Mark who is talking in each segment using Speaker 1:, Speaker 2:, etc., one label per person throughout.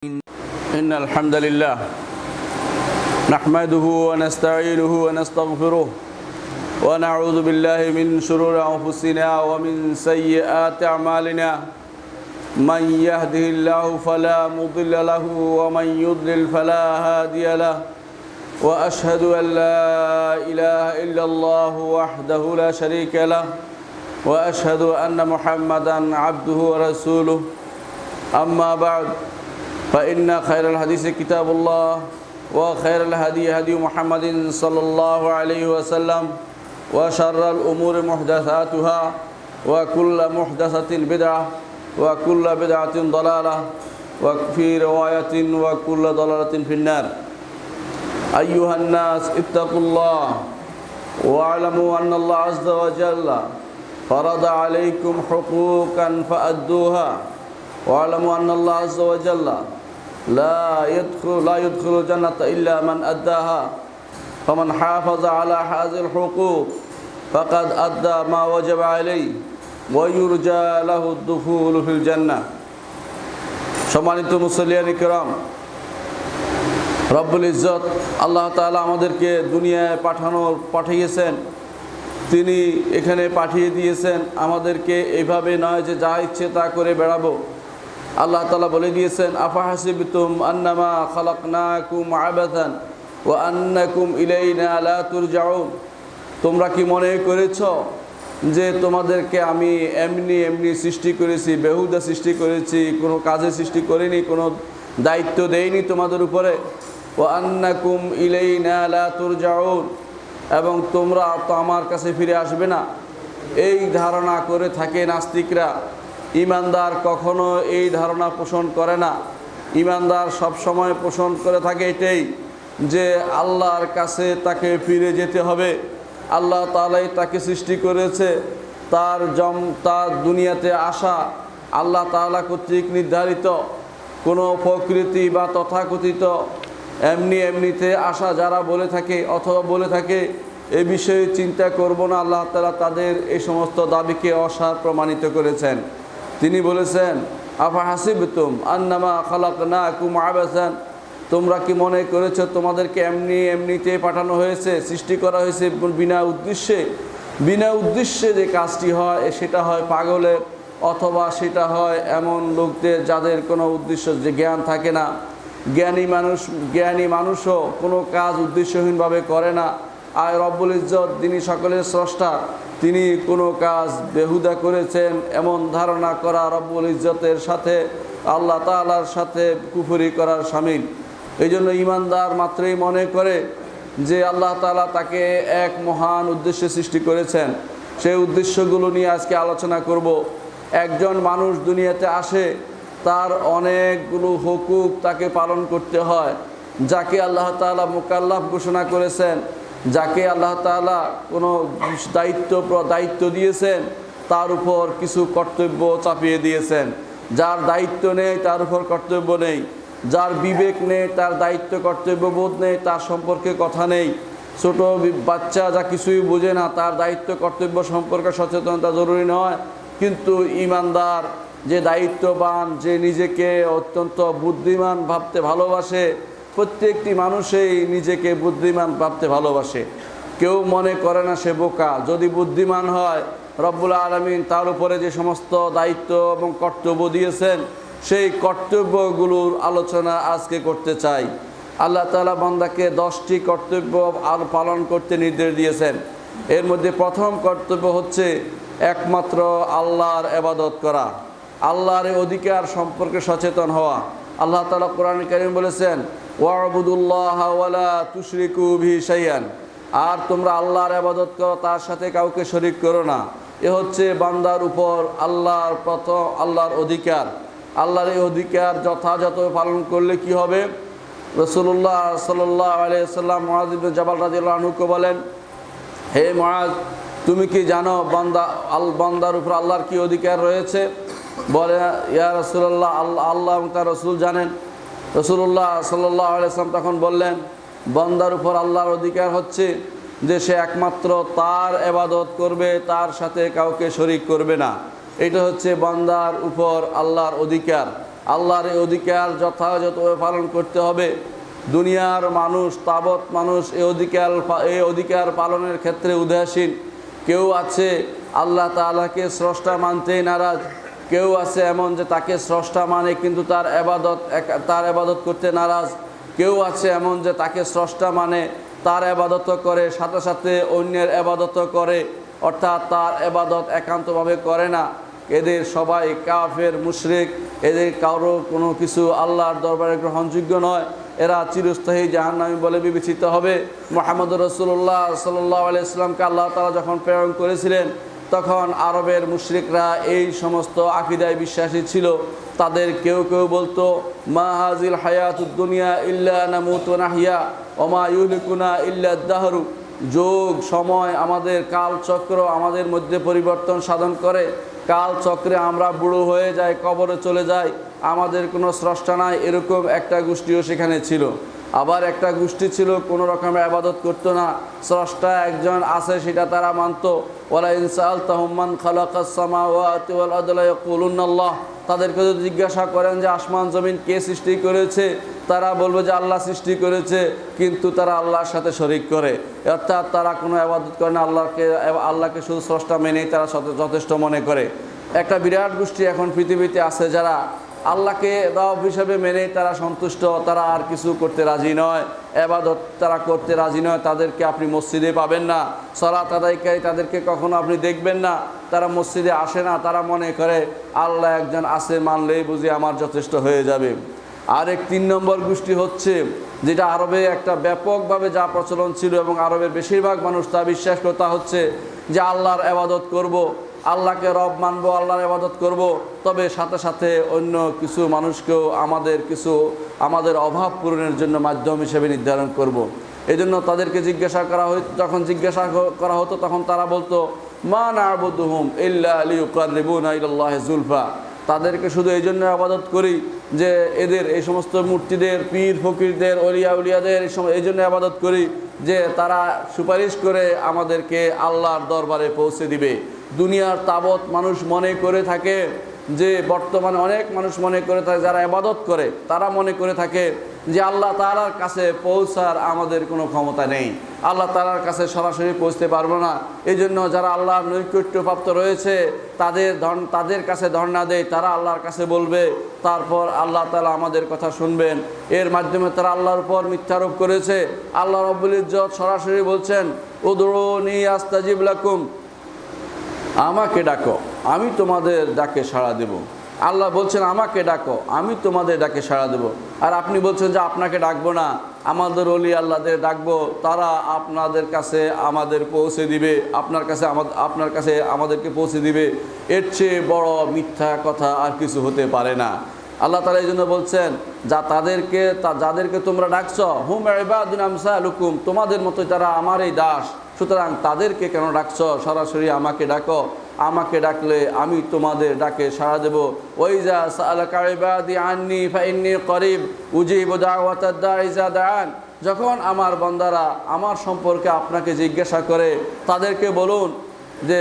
Speaker 1: إن الحمد لله نحمده ونستعينه ونستغفره ونعوذ بالله من شرور أنفسنا ومن سيئات أعمالنا من يهده الله فلا مضل له ومن يضلل فلا هادي له وأشهد أن لا إله إلا الله وحده لا شريك له وأشهد أن محمدا عبده ورسوله أما بعد فإن خير الحديث كتاب الله وخير الهدي هدي محمد صلى الله عليه وسلم وشر الأمور محدثاتها وكل محدثة بدعة وكل بدعة ضلالة وفي رواية وكل ضلالة في النار أيها الناس اتقوا الله واعلموا أن الله عز وجل فرض عليكم حقوقا فأدوها واعلموا أن الله عز وجل لا يدخل الجنة إلا من أداها فمن حافظ على هذه الحقوق فقد أدى ما وجب عليه ويرجى له الدخول في الجنة সম্মানিত মুসল্লিয়ান কিরাম, রব্বুল ইজ্জত আল্লাহ তাআলা আমাদেরকে দুনিয়ায় পাঠিয়েছেন। তিনি এখানে পাঠিয়ে দিয়েছেন আমাদেরকে এইভাবে নয় যে যা ইচ্ছে তা করে বেড়াবো। আল্লাহ তাআলা বলে দিয়েছেন, আফাহাসিবতুম আন্নামা খালাকনাকুম আবাথান ওয়া আন্নাকুম ইলাইনা লা তুরজাউন। তোমরা কি মনে করেছো যে তোমাদেরকে আমি এমনি সৃষ্টি করেছি, বেহুদা সৃষ্টি করেছি, কোনো কাজে সৃষ্টি করিনি, কোনো দায়িত্ব দেইনি তোমাদের উপরে। ওয়া আন্নাকুম ইলাইনা লা তুরজাউন, এবং তোমরা তো আমার কাছে ফিরে আসবে না। এই ধারণা করে থাকে নাস্তিকরা। ইমানদার কখনো এই ধারণা পোষণ করে না। ইমানদার সব সময় পোষণ করে থাকে এটাই যে আল্লাহর কাছে তাকে ফিরে যেতে হবে। আল্লাহ তাআলাই তাকে সৃষ্টি করেছে, তার দুনিয়াতে আসা আল্লাহ তাআলা কর্তৃক নির্ধারিত। কোনো প্রকৃতি বা তথাকথিত এমনিতে আসা যারা বলে থাকে অথবা বলে থাকে এ বিষয়ে চিন্তা করব না, আল্লাহ তাআলা তাদের এই সমস্ত দাবিকে অসার প্রমাণিত করেছেন। তিনি বলেছেন, আফাহাসিবতুম আন্নামা খালাকনাকুম আবাসান, তোমরা কি মনে করেছো তোমাদেরকে এমনিতে পাঠানো হয়েছে, সৃষ্টি করা হয়েছে বিনা উদ্দেশ্যে যে কাজটি হয় সেটা হয় পাগলের, অথবা সেটা হয় এমন লোকদের যাদের কোনো উদ্দেশ্য যে জ্ঞান থাকে না। জ্ঞানী মানুষও কোনো কাজ উদ্দেশ্যহীনভাবে করে না। আর রব্বুল ইজ্জত যিনি সকলের স্রষ্টা, তিনি কোনো কাজ বেহুদা করেছেন এমন ধারণা করা রব্বুল ইজ্জতের সাথে আল্লাহ তাআলার সাথে কুফরি করার শামিল। এই জন্য ইমানদার মাত্রই মনে করে যে আল্লাহ তাআলা তাকে এক মহান উদ্দেশ্যে সৃষ্টি করেছেন। সেই উদ্দেশ্যগুলো নিয়ে আজকে আলোচনা করব। একজন মানুষ দুনিয়াতে আসে, তার অনেকগুলো হুকুক তাকে পালন করতে হয়। যাকে আল্লাহ তাআলা মুকাল্লাফ ঘোষণা করেছেন, যাকে আল্লাহ তাআলা কোনো দায়িত্ব দিয়েছেন, তার উপর কিছু কর্তব্য চাপিয়ে দিয়েছেন। যার দায়িত্ব নেই তার উপর কর্তব্য নেই, যার বিবেক নেই তার দায়িত্ব কর্তব্য বোধ নেই, তার সম্পর্কে কথা নেই। ছোট বাচ্চা যা কিছুই বোঝে না, তার দায়িত্ব কর্তব্য সম্পর্কে সচেতনতা জরুরি নয়। কিন্তু ইমানদার, যে দায়িত্ববান, যে নিজেকে অত্যন্ত বুদ্ধিমান ভাবতে ভালোবাসে, প্রত্যেকটি মানুষই নিজেকে বুদ্ধিমান ভাবতে ভালোবাসে। কেউ মনে করে না সে বোকা। যদি বুদ্ধিমান হয়, রব্বুল আলামিন তার উপরে যে সমস্ত দায়িত্ব এবং কর্তব্য দিয়েছেন, সেই কর্তব্যগুলোর আলোচনা আজকে করতে চাই। আল্লাহ তাআলা বান্দাকে 10টি কর্তব্য পালন করতে নির্দেশ দিয়েছেন। এর মধ্যে প্রথম কর্তব্য হচ্ছে একমাত্র আল্লাহর ইবাদত করা, আল্লাহর অধিকার সম্পর্কে সচেতন হওয়া। আল্লাহ তাআলা কোরআনে কারীম বলেছেন, ওয়া'বুদুল্লাহা ওয়ালা তুশরিকু বিহি শাইআন, আর তোমরা আল্লাহর ইবাদত করো, তার সাথে কাউকে শরীক করো না। এ হচ্ছে বান্দার উপর আল্লাহর অধিকার। আল্লাহর এই অধিকার যথাযথ পালন করলে কি হবে? রাসূলুল্লাহ সাল্লাল্লাহু আলাইহি ওয়াসাল্লাম মুআয ইবনে জাবাল রাদিয়াল্লাহু আনহুকে বলেন, হে মুআয, তুমি কি জানো বান্দার উপর আল্লাহর কি অধিকার রয়েছে? বলে, ইয়া রাসূলুল্লাহ, আল্লাহ এবং তার রাসূল জানেন। রাসূলুল্লাহ সাল্লাল্লাহু আলাইহি ওয়াসাল্লাম তখন বললেন, বান্দার উপর আল্লাহর অধিকার হচ্ছে যে সে একমাত্র তার ইবাদত করবে, তার সাথে কাউকে শরীক করবে না। এটা হচ্ছে বান্দার উপর আল্লাহর অধিকার। আল্লাহর এই অধিকার যথাযথভাবে পালন করতে হবে। দুনিয়ার মানুষ, তাবৎ মানুষ এই অধিকার পালনের ক্ষেত্রে উদাসীন। কেউ আছে আল্লাহ তাআলাকে স্রষ্টা মানতেই নারাজ, কেউ আছে এমন যে তাকে স্রষ্টা মানে কিন্তু তার এবাদত করতে নারাজ, কেউ আছে এমন যে তাকে স্রষ্টা মানে তার এবাদত করে, সাথে সাথে অন্যের এবাদত করে, অর্থাৎ তার এবাদত একান্তভাবে করে না। এদের সবাই কাফের, মুশরিক, এদের কারো কোনো কিছু আল্লাহর দরবারে গ্রহণযোগ্য নয়। এরা চিরস্থায়ী জাহান্নামী বলে বিবেচিত হবে। মুহাম্মদ রাসূলুল্লাহ সাল্লাল্লাহু আলাইহি ওয়াসাল্লামকে আল্লাহ তাআলা যখন প্রেরণ করেছিলেন, তখন আরবের মুশরিকরা এই সমস্ত আকীদায় বিশ্বাসী ছিল। তাদের কেউ কেউ বলতো, মা হাযিল হায়াতুদ দুনিয়া ইল্লা নামুতু ওয়া নাহইয়া ওয়া মা ইউহলিকুনা ইল্লা আদ-দাহরু। যোগ, সময়, আমাদের কালচক্র আমাদের মধ্যে পরিবর্তন সাধন করে। কালচক্রে আমরা বুড়ো হয়ে যাই, কবরে চলে যাই, আমাদের কোনো স্রষ্টা নাই, এরকম একটা গোষ্ঠীও সেখানে ছিল। আবার একটা গোষ্ঠী ছিল কোনো রকমের ইবাদত করতো না, স্রষ্টা একজন আছে সেটা তারা মানত। ওয়ালা ইন সাআলতাহুম মান খালাকাস সামাওয়াতি ওয়াল আরদা লা ইয়াকুলুনা আল্লাহ। তাদেরকে যদি জিজ্ঞাসা করেন যে আসমান জমিন কে সৃষ্টি করেছে, তারা বলবে যে আল্লাহ সৃষ্টি করেছে, কিন্তু তারা আল্লাহর সাথে শরীক করে। অর্থাৎ তারা কোনো ইবাদত করে না, আল্লাহকে শুধু স্রষ্টা মেনেই তারা যথেষ্ট মনে করে। একটা বিরাট গোষ্ঠী এখন পৃথিবীতে আছে যারা আল্লাহকে রব হিসাবে মেনেই তারা সন্তুষ্ট, তারা আর কিছু করতে রাজি নয়, ইবাদত তারা করতে রাজি নয়। তাদেরকে আপনি মসজিদে পাবেন না, সালাত আদায়কারী তাদেরকে কখনো আপনি দেখবেন না, তারা মসজিদে আসে না। তারা মনে করে আল্লাহ একজন আছে, মানলেই বুঝি আমার যথেষ্ট হয়ে যাবে। আরেক 3 নম্বর গোষ্ঠী হচ্ছে, যেটা আরবে একটা ব্যাপকভাবে যা প্রচলন ছিল এবং আরবের বেশিরভাগ মানুষ তা বিশ্বাস করে, তা হচ্ছে যে আল্লাহর ইবাদত করব, আল্লাহকে রব মানব, আল্লাহর ইবাদত করব, তবে সাথে সাথে অন্য কিছু মানুষকেও আমাদের অভাব পূরণের জন্য মাধ্যম হিসেবে নির্ধারণ করব। এই জন্য তাদেরকে যখন জিজ্ঞাসা করা হতো তখন তারা বলতো, মা না'বুদুহুম ইল্লা লিয়ুকাররিবুনা ইলাল্লাহি যুলফা। তাদেরকে শুধু এই জন্য ইবাদত করি যে এদের এই সমস্ত মূর্তিদের, পীর ফকিরদের, অলিয়া উলিয়াদের এই জন্য ইবাদত করি যে তারা সুপারিশ করে আমাদেরকে আল্লাহর দরবারে পৌঁছে দিবে। দুনিয়ার তাবৎ মানুষ মনে করে থাকে যে, বর্তমানে অনেক মানুষ মনে করে থাকে, যারা ইবাদত করে তারা মনে করে থাকে যে আল্লাহ তাআলার কাছে পৌঁছার আমাদের কোনো ক্ষমতা নেই, আল্লাহ তাআলার কাছে সরাসরি পৌঁছতে পারবো না। এই জন্য যারা আল্লাহর নৈকট্যপ্রাপ্ত রয়েছে তাদের কাছে ধর্ণা দেয়, তারা আল্লাহর কাছে বলবে, তারপর আল্লাহ তাআলা আমাদের কথা শুনবেন। এর মাধ্যমে তারা আল্লাহর উপর মিথ্যারোপ করেছে। আল্লাহ রাব্বুল ইজ্জত সরাসরি বলছেন, উদউনি আস্তাজিব লাকুম, আমাকে ডাকো আমি তোমাদের ডাকে সাড়া দেব। আল্লাহ বলছেন আমাকে ডাকো আমি তোমাদের ডাকে সাড়া দেব। আর আপনি বলছেন যে আপনাকে ডাকবো না, আমাদের ওলি আল্লাহদের ডাকবো, তারা আপনাদের কাছে আমাদের পৌঁছে দিবে, আপনার কাছে আমাদেরকে পৌঁছে দিবে। এর চেয়ে বড় মিথ্যা কথা আর কিছু হতে পারে না। আল্লাহ তাআলা এই জন্য বলছেন, যাদেরকে তোমরা ডাকছো, হুম ইবাদুন আমসালুকুম, তোমাদের মতো তারা আমারই দাস, সুতরাং তাদেরকে কেন ডাকছো? সরাসরি আমাকে ডাকো, আমাকে ডাকলে আমি তোমাদের ডাকে সাড়া দেব। ওয়াইজা সাআলাকা ইবাদি আন্নী ফাইন্নী করিব উজিবু দাওয়াতাদ দাঈ ইযা দাআন। যখন আমার বান্দারা আমার সম্পর্কে আপনাকে জিজ্ঞাসা করে, তাদেরকে বলুন যে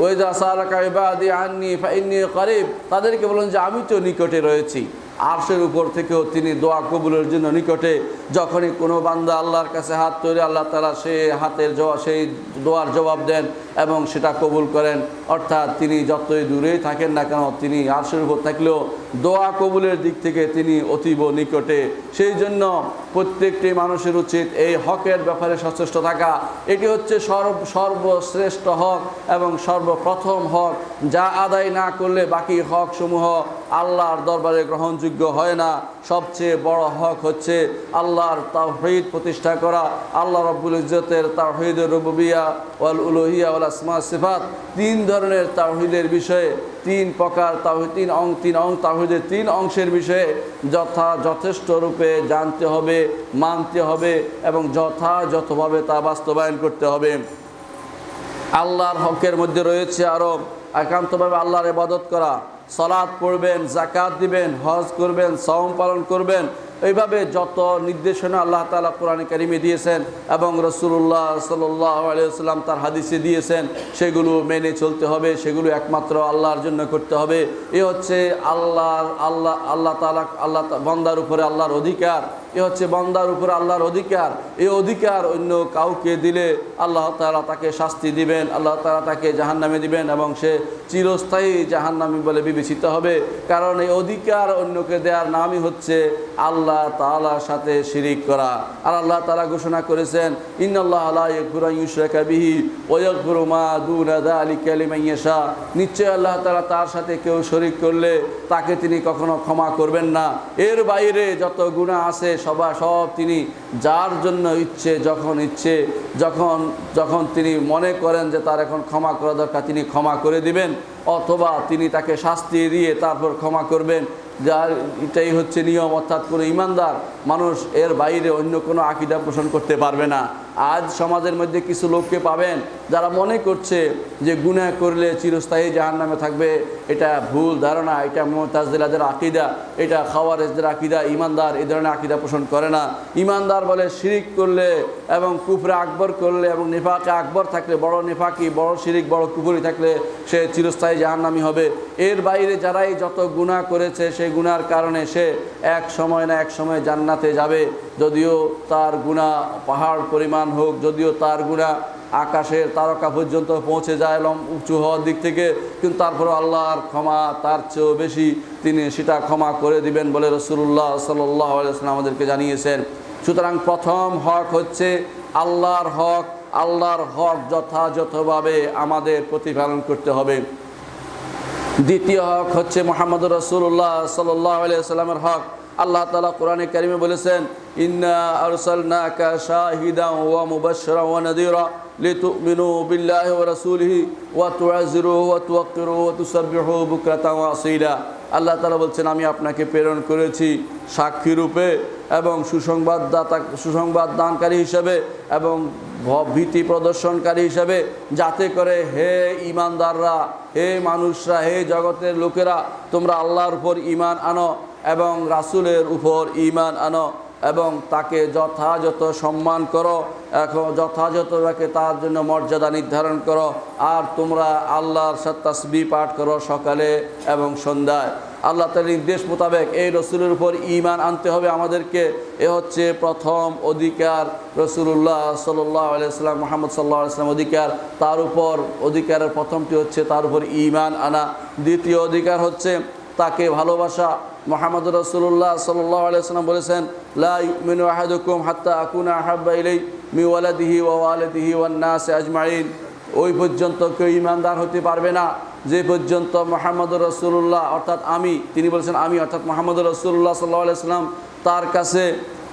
Speaker 1: ওয়াইজা সাআলাকা ইবাদি আন্নী ফাইন্নী করিব, তাদেরকে বলুন যে আমি তো নিকটে রয়েছি, আরশের উপর থেকেও তিনি দোয়া কবুলের জন্য নিকটে। যখনই কোনো বান্দা আল্লাহর কাছে হাত তোলে, আল্লাহ তাআলা সেই দোয়ার জবাব দেন এবং সেটা কবুল করেন। অর্থাৎ তিনি যতই দূরেই থাকেন না কেন, তিনি আরশের উপর থাকলেও দোয়া কবুলের দিক থেকে তিনি অতীব নিকটে। সেই জন্য প্রত্যেকটি মানুষের উচিত এই হকের ব্যাপারে সচেষ্ট থাকা। এটি হচ্ছে সর্বশ্রেষ্ঠ হক এবং সর্বপ্রথম হক, যা আদায় না করলে বাকি হক সমূহ আল্লাহর দরবারে গ্রহণযোগ্য হয় না। সবচেয়ে বড় হক হচ্ছে আল্লাহর তাওহীদ প্রতিষ্ঠা করা, আল্লাহ রাব্বুল ইজ্জতের তাওহীদুর রুবুবিয়্যাহ ওয়াল উলুহিয়্যাহ ওয়াল আসমা সিফাত। 3 ধরনের তাওহীদের বিষয়ে, 3 প্রকার তাওহীদ, 3 তাওহীদের 3 অংশের বিষয়ে যথেষ্ট রূপে জানতে হবে, মানতে হবে এবং যথাযথভাবে তা বাস্তবায়ন করতে হবে। আল্লাহর হকের মধ্যে রয়েছে আরও একান্তভাবে আল্লাহর ইবাদত করা, সালাত পড়বেন, যাকাত দিবেন, হজ করবেন, সাওম পালন করবেন, এইভাবে যত নির্দেশনা আল্লাহ তাআলা কোরআনে কারিমে দিয়েছেন এবং রাসূলুল্লাহ সাল্লাল্লাহু আলাইহি ওয়াসাল্লাম তার হাদিসে দিয়েছেন, সেগুলো মেনে চলতে হবে, সেগুলো একমাত্র আল্লাহর জন্য করতে হবে। এ হচ্ছে আল্লাহ তাআলা বান্দার উপরে আল্লাহর অধিকার। এ হচ্ছে বান্দার উপরে আল্লাহর অধিকার। এই অধিকার অন্য কাউকে দিলে আল্লাহ তাআলা তাকে শাস্তি দিবেন, আল্লাহ তাআলা তাকে জাহান্নামে দিবেন এবং সে চিরস্থায়ী জাহান্নামী বলে বিবেচিত হবে। কারণ এই অধিকার অন্যকে দেওয়ার নামই হচ্ছে আল্লাহ তাআলার সাথে শিরিক করা। আর আল্লাহ তাআলা ঘোষণা করেছেন, ইন্নাল্লাহা লা ইয়াগফিরু আন ইউশরাকা বিহি ওয়া ইয়াগফিরু মা দুনা যালিকা লিমান ইয়াশা। নিশ্চয় আল্লাহ তাআলা তার সাথে কেউ শরিক করলে তাকে তিনি কখনো ক্ষমা করবেন না। এর বাইরে যত গুনাহ আছে সব তিনি যার জন্য ইচ্ছে যখন তিনি মনে করেন যে তার এখন ক্ষমা করা দরকার, তিনি ক্ষমা করে দিবেন, অথবা তিনি তাকে শাস্তি দিয়ে তারপর ক্ষমা করবেন। যার এটাই হচ্ছে নিয়ম। অর্থাৎ কোনো ইমানদার মানুষ এর বাইরে অন্য কোনো আকীদা পোষণ করতে পারবে না। আজ সমাজের মধ্যে কিছু লোককে পাবেন যারা মনে করছে যে গুনাহ করলে চিরস্থায়ী জাহান্নামে থাকবে। এটা ভুল ধারণা, এটা মুতাজিলাদের আকীদা, এটা খাওয়ারিজদের আকীদা। ইমানদার এই ধরনের আকীদা পোষণ করে না। ইমানদার বলে শিরিক করলে এবং কুফরে আকবর করলে এবং নিফাকে আকবর থাকলে, বড় নিফাকি, বড় শিরিক, বড় কুফরি থাকলে সে চিরস্থায়ী জাহান্নামী হবে। এর বাইরে যারাই যত গুনাহ করেছে সেই গুনার কারণে সে এক সময় না এক সময় জান্নাতে যাবে, যদিও তার গুনাহ পাহাড় পরিমাণ হোক, যদিও তার গুনাহ আকাশের তারকা পর্যন্ত পৌঁছে যায় উঁচু হওয়ার দিক থেকে, কিন্তু তারপরে আল্লাহর ক্ষমা তার চেয়েও বেশি, তিনি সেটা ক্ষমা করে দিবেন বলে রাসূলুল্লাহ সাল্লাল্লাহু আলাইহি ওয়াসাল্লাম আমাদেরকে জানিয়েছেন। সুতরাং প্রথম হক হচ্ছে আল্লাহর হক। আল্লাহর হক যথাযথভাবে আমাদের প্রতিপালন করতে হবে। দ্বিতীয় হক হচ্ছে মুহাম্মদুর রাসূলুল্লাহ সাল্লাল্লাহু আলাইহি ওয়াসাল্লামের হক। আল্লাহ তাআলা কোরআনে কারিমে বলেছেন, ইন্না আরসালনাকা শাহিদান ওয়া মুবাশশিরান ওয়া নাযীরা লিতুমিনু বিল্লাহি ওয়া রাসূলিহি ওয়া তুআযিরুহু ওয়া তুওয়াক্কিরুহু ওয়া তুসাব্বিহুহু বুকরাতান ওয়া আসীলা। আল্লাহ তাআলা বলছেন, আমি আপনাকে প্রেরণ করেছি সাক্ষী রূপে এবং সুসংবাদ দানকারী হিসেবে এবং ভীতি প্রদর্শনকারী হিসেবে, যাতে করে হে ইমানদাররা, হে মানুষরা, হে জগতের লোকেরা, তোমরা আল্লাহর উপর ঈমান আনো এবং রাসূলের উপর ঈমান আনো এবং তাকে যথাযথ সম্মান করো, এখন যথাযথভাবে তার জন্য মর্যাদা নির্ধারণ করো। আর তোমরা আল্লাহর সাথে তাসবিহ পাঠ করো সকালে এবং সন্ধ্যায়। আল্লাহ তাআলার নির্দেশ মোতাবেক এই রসুলের উপর ঈমান আনতে হবে আমাদেরকে। এ হচ্ছে প্রথম অধিকার রাসূলুল্লাহ সাল্লাল্লাহু আলাইহি ওয়াসাল্লাম, মুহাম্মদ সাল্লাল্লাহু আলাইহি ওয়াসাল্লাম অধিকার। তার উপর অধিকারের প্রথমটি হচ্ছে তার উপর ঈমান আনা। দ্বিতীয় অধিকার হচ্ছে তাকে ভালোবাসা। মুহাম্মদুর রাসূলুল্লাহ সাল্লাল্লাহু আলাইহি ওয়াসাল্লাম বলেছেন, লা ইউমিনু আহাদুকুম হাত্তা আকুনা আহাব্বা ইলাইহি মিন ওয়ালাদিহি ওয়া ওয়ালিদিহি ওয়ান নাসি আজমাইন। ওই পর্যন্ত কেউ ঈমানদার হতে পারবে না যে পর্যন্ত মুহাম্মদুর রাসূলুল্লাহ অর্থাৎ আমি, তিনি বলেছেন আমি অর্থাৎ মুহাম্মদুর রাসূলুল্লাহ সাল্লাল্লাহু আলাইহি ওয়াসাল্লাম তার কাছে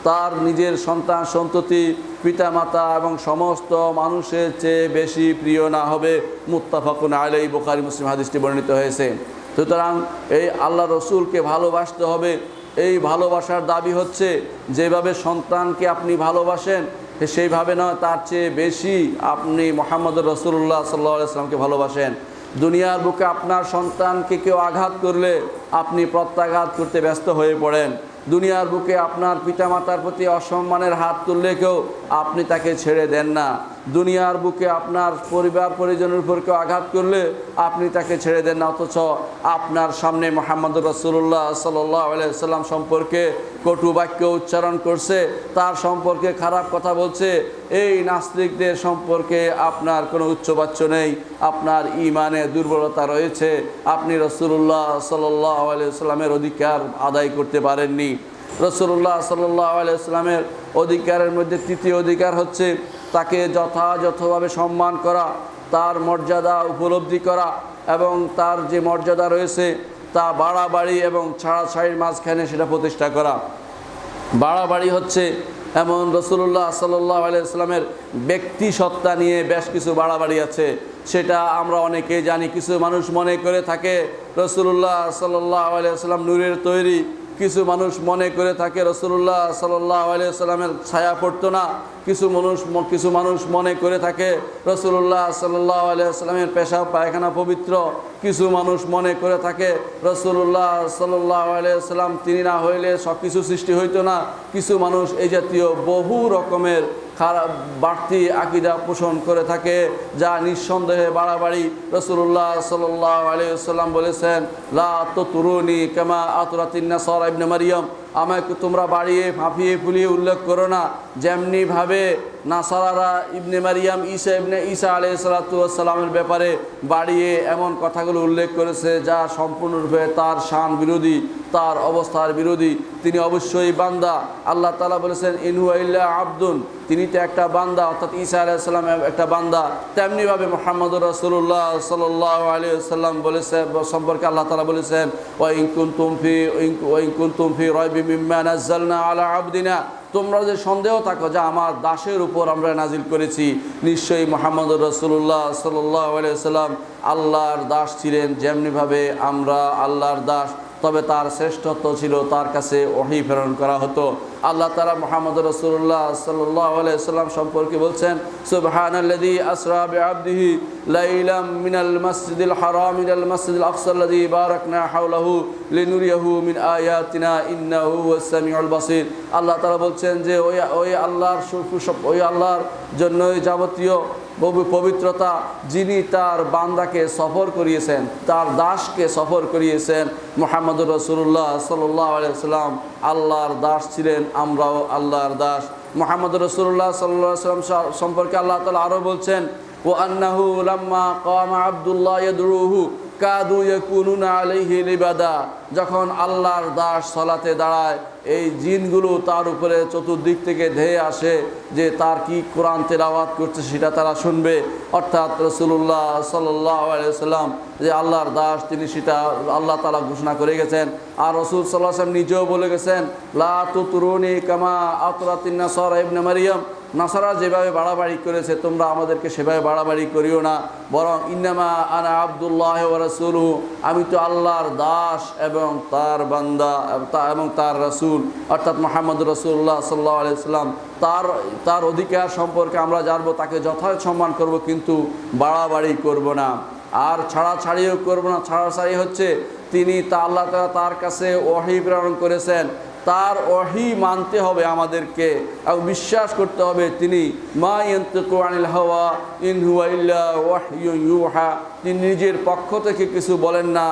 Speaker 1: তার নিজের সন্তান সন্ততি, পিতামাতা এবং সমস্ত মানুষের চেয়ে বেশি প্রিয় না হবে। মুত্তাফাকুন আলাইহি, বুখারী মুসলিম হাদিসটি বর্ণিত হয়েছে। সুতরাং এই আল্লাহ রসুলকে ভালোবাসতে হবে। এই ভালোবাসার দাবি হচ্ছে যেভাবে সন্তানকে আপনি ভালোবাসেন সেইভাবে নয়, তার চেয়ে বেশি আপনি মুহাম্মদুর রাসূলুল্লাহ সাল্লাল্লাহু আলাইহি ওয়াসাল্লামকে ভালোবাসেন। দুনিয়ার বুকে আপনার সন্তানকে কেউ আঘাত করলে আপনি প্রত্যাঘাত করতে ব্যস্ত হয়ে পড়েন। দুনিয়ার বুকে আপনার পিতামাতার প্রতি অসম্মানের হাত তুললে কেউ আপনি তাকে ছেড়ে দেন না। দুনিয়ার বুকে আপনার পরিবার পরিজনের উপর কেউ আঘাত করলে আপনি তাকে ছেড়ে দেন না, অথচ আপনার সামনে মুহাম্মদুর রাসূলুল্লাহ সাল্লাল্লাহু আলাইহি ওয়াসাল্লাম সম্পর্কে কটু বাক্য উচ্চারণ করছে, তার সম্পর্কে খারাপ কথা বলছে। এই নাস্তিকদের সম্পর্কে আপনার কোনো উচ্চবাচ্য নেই, আপনার ঈমানে দুর্বলতা রয়েছে, আপনি রাসূলুল্লাহ সাল্লাল্লাহু আলাইহি ওয়াসাল্লামের অধিকার আদায় করতে পারেননি। রাসূলুল্লাহ সাল্লাল্লাহু আলাইহি ওয়াসাল্লামের অধিকারের মধ্যে তৃতীয় অধিকার হচ্ছে তাকে যথাযথভাবে সম্মান করা, তার মর্যাদা উপলব্ধি করা এবং তার যে মর্যাদা রয়েছে তা বাড়াবাড়ি এবং ছাড়াছাড়ির মাঝখানে সেটা প্রতিষ্ঠা করা। বাড়াবাড়ি হচ্ছে এমন রাসূলুল্লাহ সাল্লাল্লাহু আলাইহি ওয়াসাল্লামের ব্যক্তি সত্তা নিয়ে বেশ কিছু বাড়াবাড়ি আছে, সেটা আমরা অনেকে জানি। কিছু মানুষ মনে করে থাকে রাসূলুল্লাহ সাল্লাল্লাহু আলাইহি ওয়াসাল্লাম নূরের তৈরি, কিছু মানুষ মনে করে থাকে রাসূলুল্লাহ সাল্লাল্লাহু আলাইহি ওয়াসাল্লামের ছায়া পড়তো না, কিছু মানুষ মনে করে থাকে রাসূলুল্লাহ সাল্লাল্লাহু আলাইহি ওয়াসাল্লামের পেশাব পায়খানা পবিত্র, কিছু মানুষ মনে করে থাকে রাসূলুল্লাহ সাল্লাল্লাহু আলাইহি ওয়াসাল্লাম তিনি না হইলে সব কিছু সৃষ্টি হইতো না। কিছু মানুষ এই জাতীয় বহু রকমের খারাপ বাড়তি আকীদা পোষণ করে থাকে, যা নিঃসন্দেহে বাড়াবাড়ি। রাসূলুল্লাহ সাল্লাল্লাহু আলাইহি ওয়াসাল্লাম বলেছেন, লা তুতুরুনি কামা আতরাতিন নাসারা ইবনে মারইয়াম, আমাকে তোমরা বাড়িয়ে ফাঁপিয়ে ফুলিয়ে উল্লেখ করো না যেমনিভাবে নাসারারা ইবনে মারিয়াম ঈসা আলাইহিস সালাতু ওয়াস সালামের ব্যাপারে বাড়িয়ে এমন কথাগুলো উল্লেখ করেছে যা সম্পূর্ণরূপে তার শান বিরোধী, তার অবস্থার বিরোধী। তিনি অবশ্যই বান্দা। আল্লাহ তাআলা বলেছেন, ইন হুয়া ইল্লা আবদুন, তিনি তো একটা বান্দা, অর্থাৎ ঈসা আলাইহিস সালাম একটা বান্দা। তেমনিভাবে মুহাম্মদুর রাসূলুল্লাহ সাল্লাল্লাহু আলাইহি ওয়াসাল্লাম বলেছেন সম্পর্কে আল্লাহ তাআলা বলেছেন, ওয়া ইন কুনতুম ফি রাইবিম মিম্মা নাযালনা আলা আবদিনা, তোমরা যে সন্দেহ থাকো যা আমার দাসের উপর আমরা নাজিল করেছি, নিশ্চয়ই মুহাম্মদুর রাসূলুল্লাহ সাল্লাল্লাহু আলাইহি ওয়াসাল্লাম আল্লাহর দাস ছিলেন যেমনিভাবে আমরা আল্লাহর দাস। তবে তার শ্রেষ্ঠত্ব ছিল তার কাছে ওহী প্রেরণ করা হতো। আল্লাহ তাআলা মুহাম্মদুর রাসূলুল্লাহ সাল্লাল্লাহু আলাইহি ওয়াসাল্লাম সম্পর্কে বলছেন, সুবহানাল্লাযী আসরা বিআবদিহি লাইলাম মিনাল মাসজিদিল হারাম ইলাল মাসজিদিল আকসাল্লাযী বারাকনা হাওলাহু লিনুরিয়াহু মিন আয়াতিনা ইন্নাহু হুয়াস সামিউল বাসীর। আল্লাহ তাআলা বলছেন যে ওই আল্লাহর জন্যই যাবতীয় পবিত্রতা, যিনি তার বান্দাকে সফর করিয়েছেন, তার দাসকে সফর করিয়েছেন। মুহাম্মদুর রাসূলুল্লাহ সাল্লাল্লাহু আলাইহি ওয়াসাল্লাম আল্লাহর দাস ছিলেন, আমরাও আল্লাহর দাস। মুহাম্মদুর রাসূলুল্লাহ সাল্লাল্লাহু আলাইহি ওয়াসাল্লাম সম্পর্কে আল্লাহ তাআলা আরও বলছেন, ওয়া আন্নাহু লাম্মা কামা আব্দুল্লাহ ইয়াদরুহু কাদু ইয়াকুনুনা আলাইহি লিবাদা, যখন আল্লাহর দাস সালাতে দাঁড়ায় এই জিনগুলো তার উপরে চতুর্দিক থেকে ধেয়ে আসে যে তার কি কোরআন তেলাওয়াত করছে সেটা তারা শুনবে। অর্থাৎ রাসূলুল্লাহ সাল্লাল্লাহু আলাইহি ওয়াসাল্লাম যে আল্লাহর দাস, তিনি সেটা আল্লাহ তাআলা ঘোষণা করে গেছেন। আর রাসূল সাল্লাল্লাহু আলাইহি ওয়াসাল্লাম নিজেও বলে গেছেন, লা তুতরুনি কামা আতরাতিন নাসারা ইবনে মারইয়াম, নাসারা যেভাবে বাড়াবাড়ি করেছে তোমরা আমাদেরকে সেভাবে বাড়াবাড়ি করিও না, বরং ইন্নামা আনা আব্দুল্লাহ ওয়া রাসূলুহু, আমি তো আল্লাহর দাস এবং তার বান্দা এবং তার রাসূল, অর্থাৎ মুহাম্মদুর রাসূলুল্লাহ সাল্লাল্লাহু আলাইহি ওয়াসাল্লাম। তার অধিকার সম্পর্কে আমরা জানবো, তাকে যথাযথ সম্মান করব, কিন্তু বাড়াবাড়ি করব না, আর ছাড়াছাড়িও করব না। ছাড়াছাড়ি হচ্ছে তিনি আল্লাহ তাআলা তার কাছে ওহী প্রেরণ করেছেন, তার ওহী মানতে হবে আমাদেরকে এবং বিশ্বাস করতে হবে তিনি মা ইয়ানতিকু আনিল হাওয়া ইন হুয়া ইল্লা ওয়াহয়ুন ইউহা, তিনি নিজের পক্ষ থেকে কিছু বলেন না,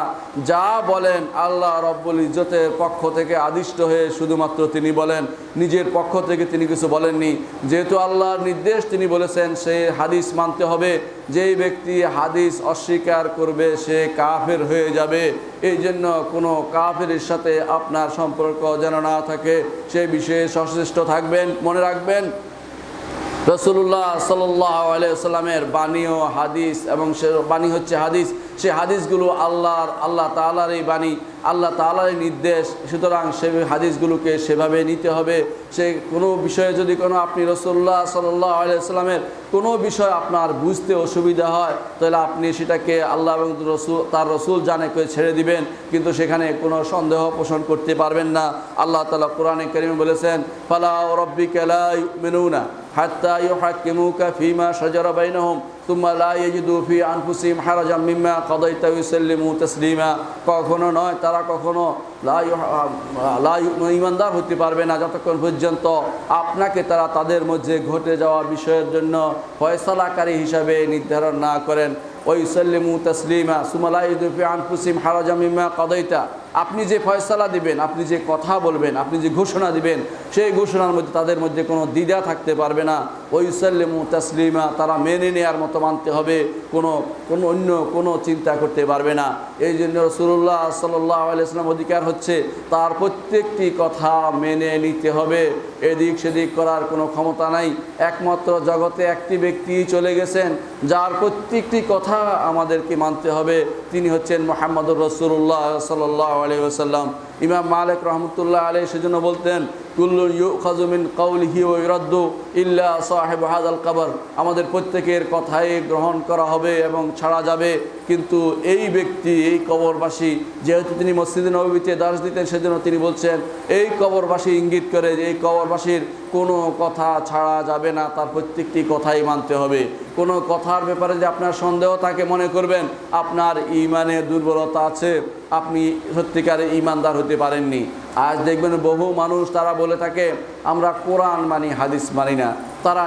Speaker 1: যা বলেন আল্লাহ রব্বুল ইজ্জতের পক্ষ থেকে আদিষ্ট হয়ে শুধুমাত্র তিনি বলেন, নিজের পক্ষ থেকে তিনি কিছু বলেননি। যেহেতু আল্লাহর নির্দেশ তিনি বলেছেন, সে হাদিস মানতে হবে। যেই ব্যক্তি হাদিস অস্বীকার করবে সে কাফের হয়ে যাবে। এই জন্য কোনো কাফেরের সাথে আপনার সম্পর্ক যেন না থাকে, সে বিষয়ে সচেষ্ট থাকবেন। মনে রাখবেন, রাসূলুল্লাহ সাল্লাল্লাহু আলাইহি ওয়াসাল্লামের বাণী ও হাদিস, এবং সে বাণী হচ্ছে হাদিস, সে হাদিসগুলো আল্লাহ তাআলারই বাণী, আল্লাহ তাআলারই নির্দেশ। সুতরাং সে হাদিসগুলোকে সেভাবে নিতে হবে। সে কোনো বিষয়ে যদি আপনি রাসূলুল্লাহ সাল্লাল্লাহু আলাইহি ওয়াসাল্লামের কোনো বিষয় আপনার বুঝতে অসুবিধা হয়, তাহলে আপনি সেটাকে আল্লাহ এবং তার রসুল জানে করে ছেড়ে দিবেন, কিন্তু সেখানে কোনো সন্দেহ পোষণ করতে পারবেন না। আল্লাহ তাআলা কোরআনে কারিমে বলেছেন, ফালা রাব্বিকা লা ইউমিনুনা হাত্তা ইউহাক্কিমুকা ফীমা শাজারা বাইনাহুম সুম্মা লা ইয়াজিদু ফি আনফুসিহিম হারাজাম মিম্মা কাদাইতা ওয়া ইউসাল্লিমু তাসলিমা। কখনো নয়, তারা কখনো ঈমানদার হতে পারবে না যতক্ষণ পর্যন্ত আপনাকে তারা তাদের মধ্যে ঘটে যাওয়া বিষয়ের জন্য ফয়সালাকারী হিসাবে নির্ধারণ না করেন। ওয়া ইউসাল্লিমু তাসলিমা সুম্মা লা ইয়াজিদু ফি আনফুসিহিম হারাজাম মিম্মা কাদাইতা, আপনি যে ফয়সালা দিবেন, আপনি যে কথা বলবেন, আপনি যে ঘোষণা দিবেন, সেই ঘোষণার মধ্যে তাদের মধ্যে কোনো দ্বিধা থাকতে পারবে না। ওয়া ইউসাল্লিমু তাসলিমা, তারা মেনে নেওয়ার মতো মানতে হবে, অন্য কোনো চিন্তা করতে পারবে না। এই জন্য রাসূলুল্লাহ সাল্লাল্লাহু আলাইহি ওয়াসাল্লাম অধিকার হচ্ছে তার প্রত্যেকটি কথা মেনে নিতে হবে, এদিক সেদিক করার কোনো ক্ষমতা নাই। একমাত্র জগতে একটি ব্যক্তি চলে গেছেন যার প্রত্যেকটি কথা আমাদেরকে মানতে হবে, তিনি হচ্ছেন মুহাম্মদুর রাসূলুল্লাহ সাল্লাল্লাহু আলাইহি ওয়াসাল্লাম। ইমাম মালিক রহমতুল্লাহ আলাইহি সেজন্য বলতেন কুল্লুন ইউখাযু মিন কাওলিহি ওয়া ইউরাদ্দু ইল্লা সাহিব হাযাল কবর, আমাদের প্রত্যেকের কথাই গ্রহণ করা হবে এবং ছাড়া যাবে, কিন্তু এই ব্যক্তি, এই কবরবাসী, যেহেতু তিনি মসজিদে নববীতে দার্স দিতেন সেজন্য তিনি বলছেন এই কবরবাসী ইঙ্গিত করে যে এই কবরবাসীর কোনো কথা ছাড়া যাবে না, তার প্রত্যেকটি কথাই মানতে হবে। কোনো কথার ব্যাপারে যে আপনার সন্দেহ থাকে মনে করবেন আপনার ঈমানের দুর্বলতা আছে, আপনি সত্যিকারের ঈমানদার হতে পারেননি। আজ দেখবেন বহু মানুষ তারা বলে থাকে আমরা কোরআন মানি, হাদিস মানি না। তারা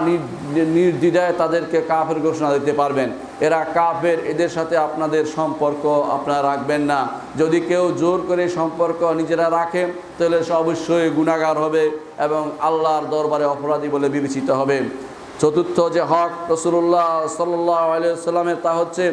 Speaker 1: নির্দ্বিধায় তাদেরকে কাফের ঘোষণা দিতে পারবেন, এরা কাফের, এদের সাথে আপনাদের সম্পর্ক আপনারা রাখবেন না। যদি কেউ জোর করে সম্পর্ক নিজেরা রাখে তাহলে সে অবশ্যই গুনাহগার হবে এবং আল্লাহর দরবারে অপরাধী বলে বিবেচিত হবে। চতুর্থ যে হক রাসূলুল্লাহ সাল্লাল্লাহু আলাইহি ওয়াসাল্লামের, তা হচ্ছে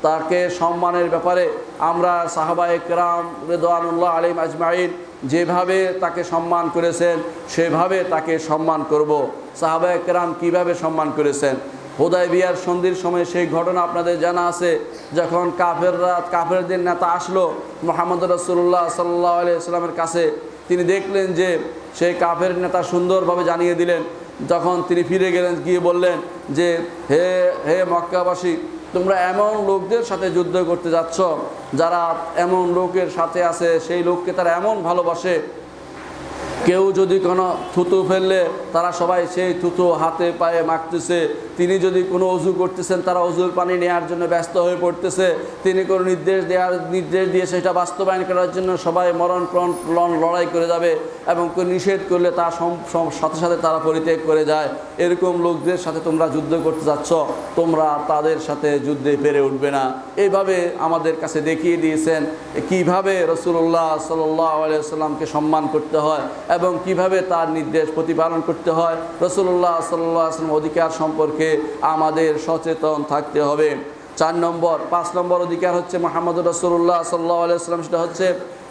Speaker 1: তাকে সম্মানের ব্যাপারে আমরা সাহাবায়ে কেরাম রিদওয়ানুল্লাহ আলাইহিম আজমাইন যেভাবে তাকে সম্মান করেছেন সেভাবে তাকে সম্মান করব। সাহাবায়ে কেরাম কীভাবে সম্মান করেছেন? হুদায়বিয়ার সন্ধির সময় সেই ঘটনা আপনাদের জানা আছে, যখন কাফেরদের নেতা আসলো মুহাম্মদ রাসূলুল্লাহ সাল্লাল্লাহু আলাইহি ওয়াসাল্লামের কাছে, তিনি দেখলেন যে সেই কাফের নেতা সুন্দরভাবে জানিয়ে দিলেন। তখন তিনি ফিরে গেলেন, গিয়ে বললেন যে হে হে মক্কাবাসী, তোমরা এমন লোকদের সাথে যুদ্ধ করতে যাচ্ছ যারা এমন লোকের সাথে আছে, সেই লোককে তারা এমন ভালোবাসে, কেউ যদি কোনো থুতু ফেললে তারা সবাই সেই থুতু হাতে পায়ে মাখতেছে, তিনি যদি কোনো অজু করতেছেন তারা অজুর পানি নেওয়ার জন্য ব্যস্ত হয়ে পড়তেছে, তিনি কোনো নির্দেশ দিয়ে সেটা বাস্তবায়ন করার জন্য সবাই মরণপ্রাণ লড়াই করে যাবে এবং নিষেধ করলে তার সাথে সাথে তারা পরিত্যাগ করে যায়। এরকম লোকদের সাথে তোমরা যুদ্ধ করতে যাচ্ছ, তোমরা তাদের সাথে যুদ্ধে পেরে উঠবে না। এইভাবে আমাদের কাছে দেখিয়ে দিয়েছেন কিভাবে রাসূলুল্লাহ সাল্লাল্লাহু আলাইহি ওয়াসাল্লামকে সম্মান করতে হয় এবং কিভাবে তার নির্দেশ প্রতিপালন করতে হয়। রাসূলুল্লাহ সাল্লাল্লাহু আলাইহি ওয়াসাল্লাম অধিকার সম্পর্কে আমাদের সচেতন থাকতে হবে। 5 নম্বর অধিকার হচ্ছে মুহাম্মদুর রাসূলুল্লাহ সাল্লাল্লাহু আলাইহি ওয়াসাল্লাম, সেটা হচ্ছে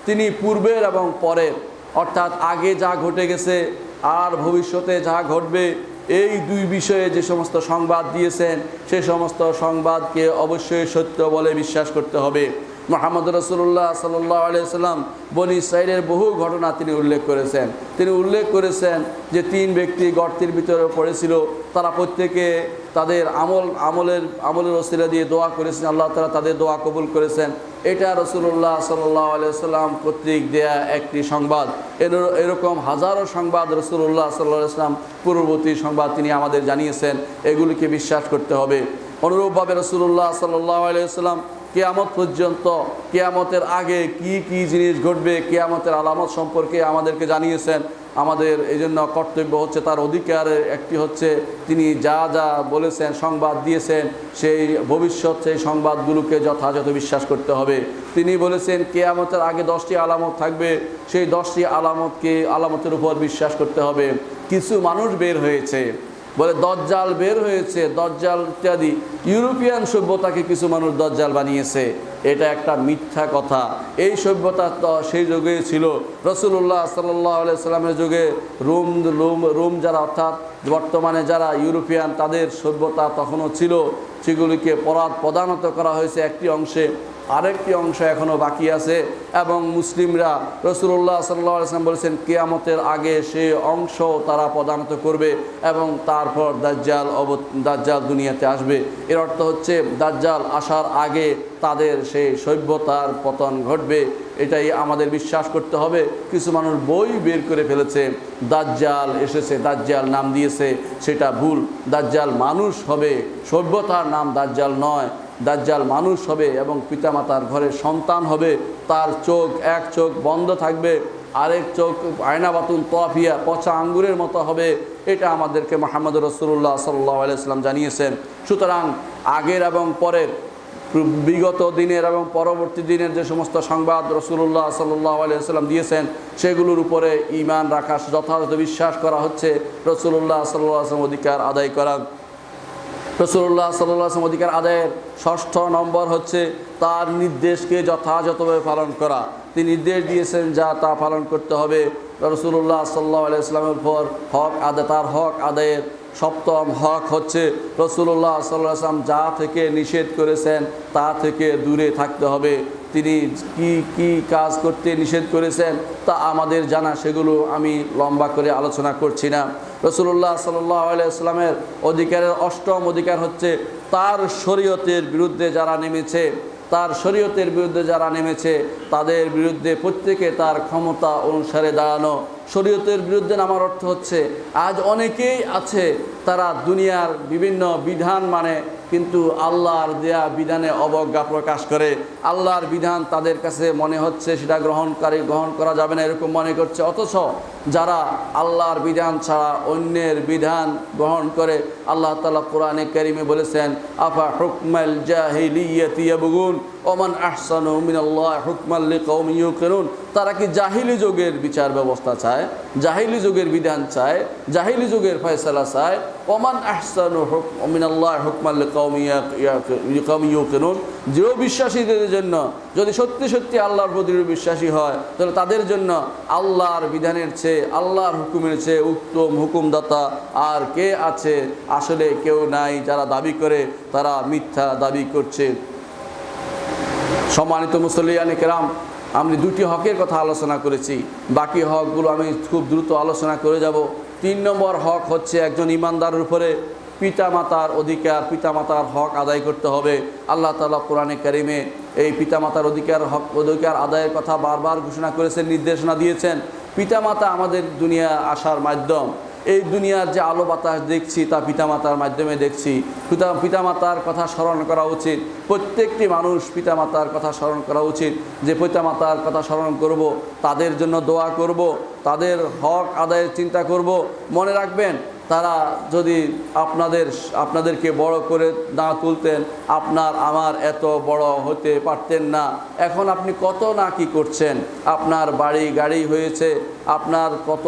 Speaker 1: তিনি পূর্বের এবং পরের, অর্থাৎ আগে যা ঘটে গেছে আর ভবিষ্যতে যা ঘটবে, এই দুই বিষয়ে যে সমস্ত সংবাদ দিয়েছেন সেই সমস্ত সংবাদকে অবশ্যই সত্য বলে বিশ্বাস করতে হবে। মুহাম্মদ রাসূলুল্লাহ সাল্লাল্লাহু আলাইহি ওয়াসাল্লাম বনী ইসরাঈলের বহু ঘটনা তিনি উল্লেখ করেছেন। তিনি উল্লেখ করেছেন যে 3 ব্যক্তি গর্তের ভিতরে পড়েছিল, তারা প্রত্যেকে তাদের আমলের ওসিলা দিয়ে দোয়া করেছেন, আল্লাহ তাআলা তাদের দোয়া কবুল করেছেন। এটা রাসূলুল্লাহ সাল্লাল্লাহু আলাইহি ওয়াসাল্লাম কর্তৃক দেয়া একটি সংবাদ। এরকম হাজারো সংবাদ রাসূলুল্লাহ সাল্লাল্লাহু আলাইহি ওয়াসাল্লাম পূর্ববর্তী সংবাদ তিনি আমাদের জানিয়েছেন, এগুলিকে বিশ্বাস করতে হবে। অনুরূপভাবে রাসূলুল্লাহ সাল্লাল্লাহু আলাইহি ওয়াসাল্লাম কিয়ামত পর্যন্ত, কিয়ামতের আগে কি কি জিনিস ঘটবে, কিয়ামতের আলামত সম্পর্কে আমাদেরকে জানিয়েছেন। আমাদের এই জন্য কর্তব্য হচ্ছে, তার অধিকারের একটি হচ্ছে তিনি যা যা বলেছেন, সংবাদ দিয়েছেন, সেই ভবিষ্যৎ সেই সংবাদগুলোকে যথাযথ বিশ্বাস করতে হবে। তিনি বলেছেন কিয়ামতের আগে 10টি আলামত থাকবে, সেই 10টি আলামতের উপর বিশ্বাস করতে হবে। কিছু মানুষ বের হয়েছে, বলে দজ্জাল বের হয়েছে, দজ্জাল ইত্যাদি, ইউরোপিয়ান সভ্যতাকে কিছু মানুষ দজ্জাল বানিয়েছে। এটা একটা মিথ্যা কথা। এই সভ্যতা তো সেই যুগে ছিল, রাসূলুল্লাহ সাল্লাল্লাহু আলাইহি ওয়াসাল্লামের যুগে রোম যারা, অর্থাৎ বর্তমানে যারা ইউরোপিয়ান, তাদের সভ্যতা তখনও ছিল। সেগুলিকে প্রধানত করা হয়েছে একটি অংশে, আরেকটি অংশ এখনও বাকি আছে। এবং মুসলিমরা, রাসূলুল্লাহ সাল্লাল্লাহু আলাইহি ওয়াসাল্লাম বলেছেন কিয়ামতের আগে সেই অংশ তারা প্রদানত করবে এবং তারপর দাজ্জাল দুনিয়াতে আসবে। এর অর্থ হচ্ছে দাজ্জাল আসার আগে তাদের সেই সভ্যতার পতন ঘটবে, এটাই আমাদের বিশ্বাস করতে হবে। কিছু মানুষ বই বের করে ফেলেছে, দাজ্জাল এসেছে, দাজ্জাল নাম দিয়েছে, সেটা ভুল। দাজ্জাল মানুষ হবে, সভ্যতার নাম দাজ্জাল নয়। দাজ্জাল মানুষ হবে এবং পিতামাতার ঘরে সন্তান হবে, তার এক চোখ বন্ধ থাকবে, আরেক চোখ আয়নাবাতুন তোয়াফিয়া, পচা আঙ্গুরের মতো হবে। এটা আমাদেরকে মুহাম্মদ রাসূলুল্লাহ সাল্লাল্লাহু আলাইহি ওয়াসাল্লাম জানিয়েছেন। সুতরাং আগের এবং পরের, বিগত দিনের এবং পরবর্তী দিনের যে সমস্ত সংবাদ রাসূলুল্লাহ সাল্লাল্লাহু আলাইহি ওয়াসাল্লাম দিয়েছেন সেগুলোর উপরে ঈমান রাখা, যথাযথ বিশ্বাস করা হচ্ছে রাসূলুল্লাহ সাল্লাল্লাহু আলাইহি ওয়াসাল্লাম অধিকার আদায় করা। রাসূলুল্লাহ সাল্লাল্লাহু আলাইহি ওয়াসাল্লাম অধিকার আদায়ের 6ষ্ঠ নম্বর হচ্ছে তার নির্দেশকে যথাযথভাবে পালন করা। তিনি নির্দেশ দিয়েছেন যা তা পালন করতে হবে। রাসূলুল্লাহ সাল্লাল্লাহু আলাইহি ওয়াসাল্লামের উপর তার হক আদায়ের 7ম হক হচ্ছে রাসূলুল্লাহ সাল্লাল্লাহু আলাইহি ওয়াসাল্লাম যা থেকে নিষেধ করেছেন তা থেকে দূরে থাকতে হবে। তিনি কি কি কাজ করতে নিষেধ করেছেন তা আমাদের জানা, সেগুলো আমি লম্বা করে আলোচনা করছি না। রাসূলুল্লাহ সাল্লাল্লাহু আলাইহি ওয়াসাল্লামের অধিকারের অষ্টম অধিকার হচ্ছে তার শরীয়তের বিরুদ্ধে যারা নেমেছে, তার শরীয়তের বিরুদ্ধে যারা নেমেছে তাদের বিরুদ্ধে প্রত্যেকে তার ক্ষমতা অনুসারে দাঁড়ানো। শরীয়তের বিরুদ্ধে নামার অর্থ হচ্ছে আজ অনেকেই আছে তারা দুনিয়ার বিভিন্ন বিধান মানে, কিন্তু আল্লাহর দেয়া বিধানে অবজ্ঞা প্রকাশ করে। আল্লাহর বিধান তাদের কাছে মনে হচ্ছে সেটা গ্রহণ করা যাবে না এরকম মনে করছে, অথচ যারা আল্লাহর বিধান ছাড়া অন্যের বিধান গ্রহণ করে, আল্লাহ তাআলা কোরআনে কারিমে বলেছেন আফা হুকমাল জাহিলিয়াতি ইয়াবগুন ওমান আহসানু মিনাল্লাহি হুকমান লিকাওমিন ইউকিনুন। তারা কি জাহিলি যুগের বিচার ব্যবস্থা চায়, জাহিলি যুগের বিধান চায়, জাহিলি যুগের ফয়সালা চায়? ওমান আহসানু মিনাল্লাহি হুকমান লিকাওমিন ইউকিনুন। দৃঢ় বিশ্বাসীদের জন্য, যদি সত্যি সত্যি আল্লাহর প্রতি বিশ্বাসী হয়, তাহলে তাদের জন্য আল্লাহর বিধানের চেয়ে, আল্লাহর হুকুমের চেয়ে উত্তম হুকুমদাতা আর কে আছে? আসলে কেউ নাই। যারা দাবি করে তারা মিথ্যা দাবি করছে। সম্মানিত মুসল্লিয়ানে কেরাম, আমি দুটি হকের কথা আলোচনা করেছি, বাকি হকগুলো আমি খুব দ্রুত আলোচনা করে যাব। 3 নম্বর হক হচ্ছে একজন ইমানদারের উপরে পিতামাতার অধিকার, পিতামাতার হক আদায় করতে হবে। আল্লাহ তাআলা কোরআনে কারিমে এই পিতামাতার অধিকার আদায়ের কথা বারবার ঘোষণা করেছেন, নির্দেশনা দিয়েছেন। পিতামাতা আমাদের দুনিয়া আসার মাধ্যম। এই দুনিয়ার যে আলো বাতাস দেখছি তা পিতামাতার মাধ্যমে দেখছি। পিতামাতার কথা স্মরণ করা উচিত। প্রত্যেকটি মানুষ পিতামাতার কথা স্মরণ করা উচিত, যে পিতামাতার কথা স্মরণ করব, তাদের জন্য দোয়া করব, তাদের হক আদায়ের চিন্তা করব। মনে রাখবেন, তারা যদি আপনাদেরকে বড় করে না তুলতেন, আপনার আমার এত বড় হতে পারতেন না। এখন আপনি কত না কি করছেন, আপনার বাড়ি গাড়ি হয়েছে, আপনার কত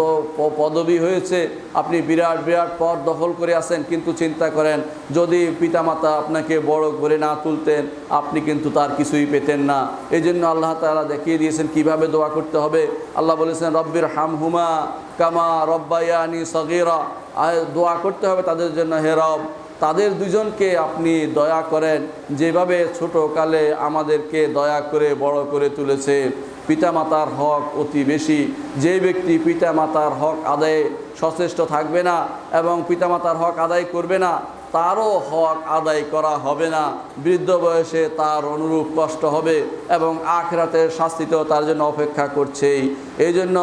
Speaker 1: পদবি হয়েছে, আপনি বিরাট বিরাট পদ দখল করে আছেন, কিন্তু চিন্তা করেন যদি পিতামাতা আপনাকে বড় করে না তুলতেন, আপনি কিন্তু তার কিছুই পেতেন না। এই জন্য আল্লাহ তাআলা দেখিয়ে দিয়েছেন কিভাবে দোয়া করতে হবে। আল্লাহ বলেছেন রব্বির হামহুমা কামা রব্বায়ানি সগীরা। দোয়া করতে হবে তাদের জন্য, হে রব তাদের দুজনকে আপনি দয়া করেন যেভাবে ছোটকালে আমাদেরকে দয়া করে বড় করে তুলেছে। পিতামাতার হক অতি বেশি। যে ব্যক্তি পিতামাতার হক আদায়ে সচেষ্ট থাকবে না এবং পিতামাতার হক আদায় করবে না, তারও হক আদায় করা হবে না। বৃদ্ধ বয়সে তার অনুরূপ কষ্ট হবে এবং আখিরাতের শাস্তিতেও তার জন্য অপেক্ষা করছেই। এই জন্য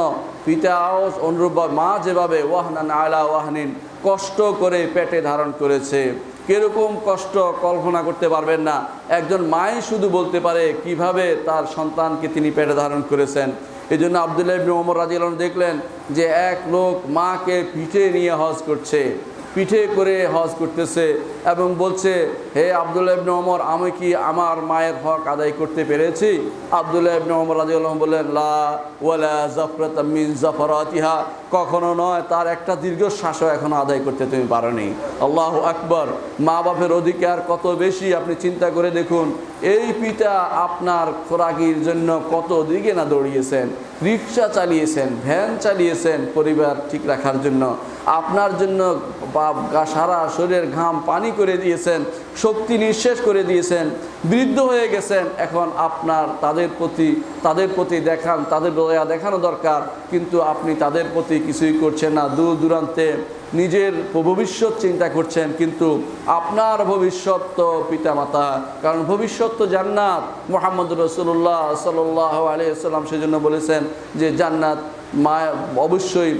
Speaker 1: পিতাও অনুরূপ, মা যেভাবে ওয়াহনান আলা ওয়াহনিন কষ্ট করে পেটে ধারণ করেছে, কীরকম কষ্ট কল্পনা করতে পারবেন না। একজন মাই শুধু বলতে পারে কিভাবে তার সন্তানকে তিনি পেটে ধারণ করেছেন। এই জন্য আব্দুল্লাহ ইবনে ওমর রাদিয়াল্লাহু আনহু দেখলেন যে এক লোক মাকে পিঠে নিয়ে হজ করছে, পিঠে করে হজ করতেছে এবং বলছে, হে আব্দুল্লাহ ইবনে ওমর, আমি কি আমার মায়ের হক আদায় করতে পেরেছি? আব্দুল্লাহ ইবনে ওমর রাদিয়াল্লাহু আনহু বললেন, লা ওয়ালা জাফরাতাম মিন জাফরাতিহা, কখনো নয়, তার একটা দীর্ঘশ্বাসও এখনো আদায় করতে তুমি পারোনি। আল্লাহু আকবার। মা বাপের অধিকার কত বেশি আপনি চিন্তা করে দেখুন। এই পিতা আপনার খোরাকির জন্য কত দিকে না দৌড়িয়েছেন, রিক্সা চালিয়েছেন, ভ্যান চালিয়েছেন পরিবার ঠিক রাখার জন্য, আপনার জন্য সারা শরীরের ঘাম পানি করে দিয়েছেন, শক্তি নিঃশেষ করে দিয়েছেন, বৃদ্ধ হয়ে গেছেন। এখন আপনার তাদের প্রতি তাদের দয়া দেখানো দরকার, কিন্তু আপনি তাদের প্রতি কিছুই করছেন না। দূর দূরান্তে নিজের ভবিষ্যৎ চিন্তা করছেন, কিন্তু আপনার ভবিষ্যৎ তো পিতামাতা, কারণ ভবিষ্যৎ তো জান্নাত। মুহাম্মদুর রাসূলুল্লাহ সাল্লাল্লাহু আলাইহি ওয়াসাল্লাম সেজন্য বলেছেন যে জান্নাত মা অবশ্যই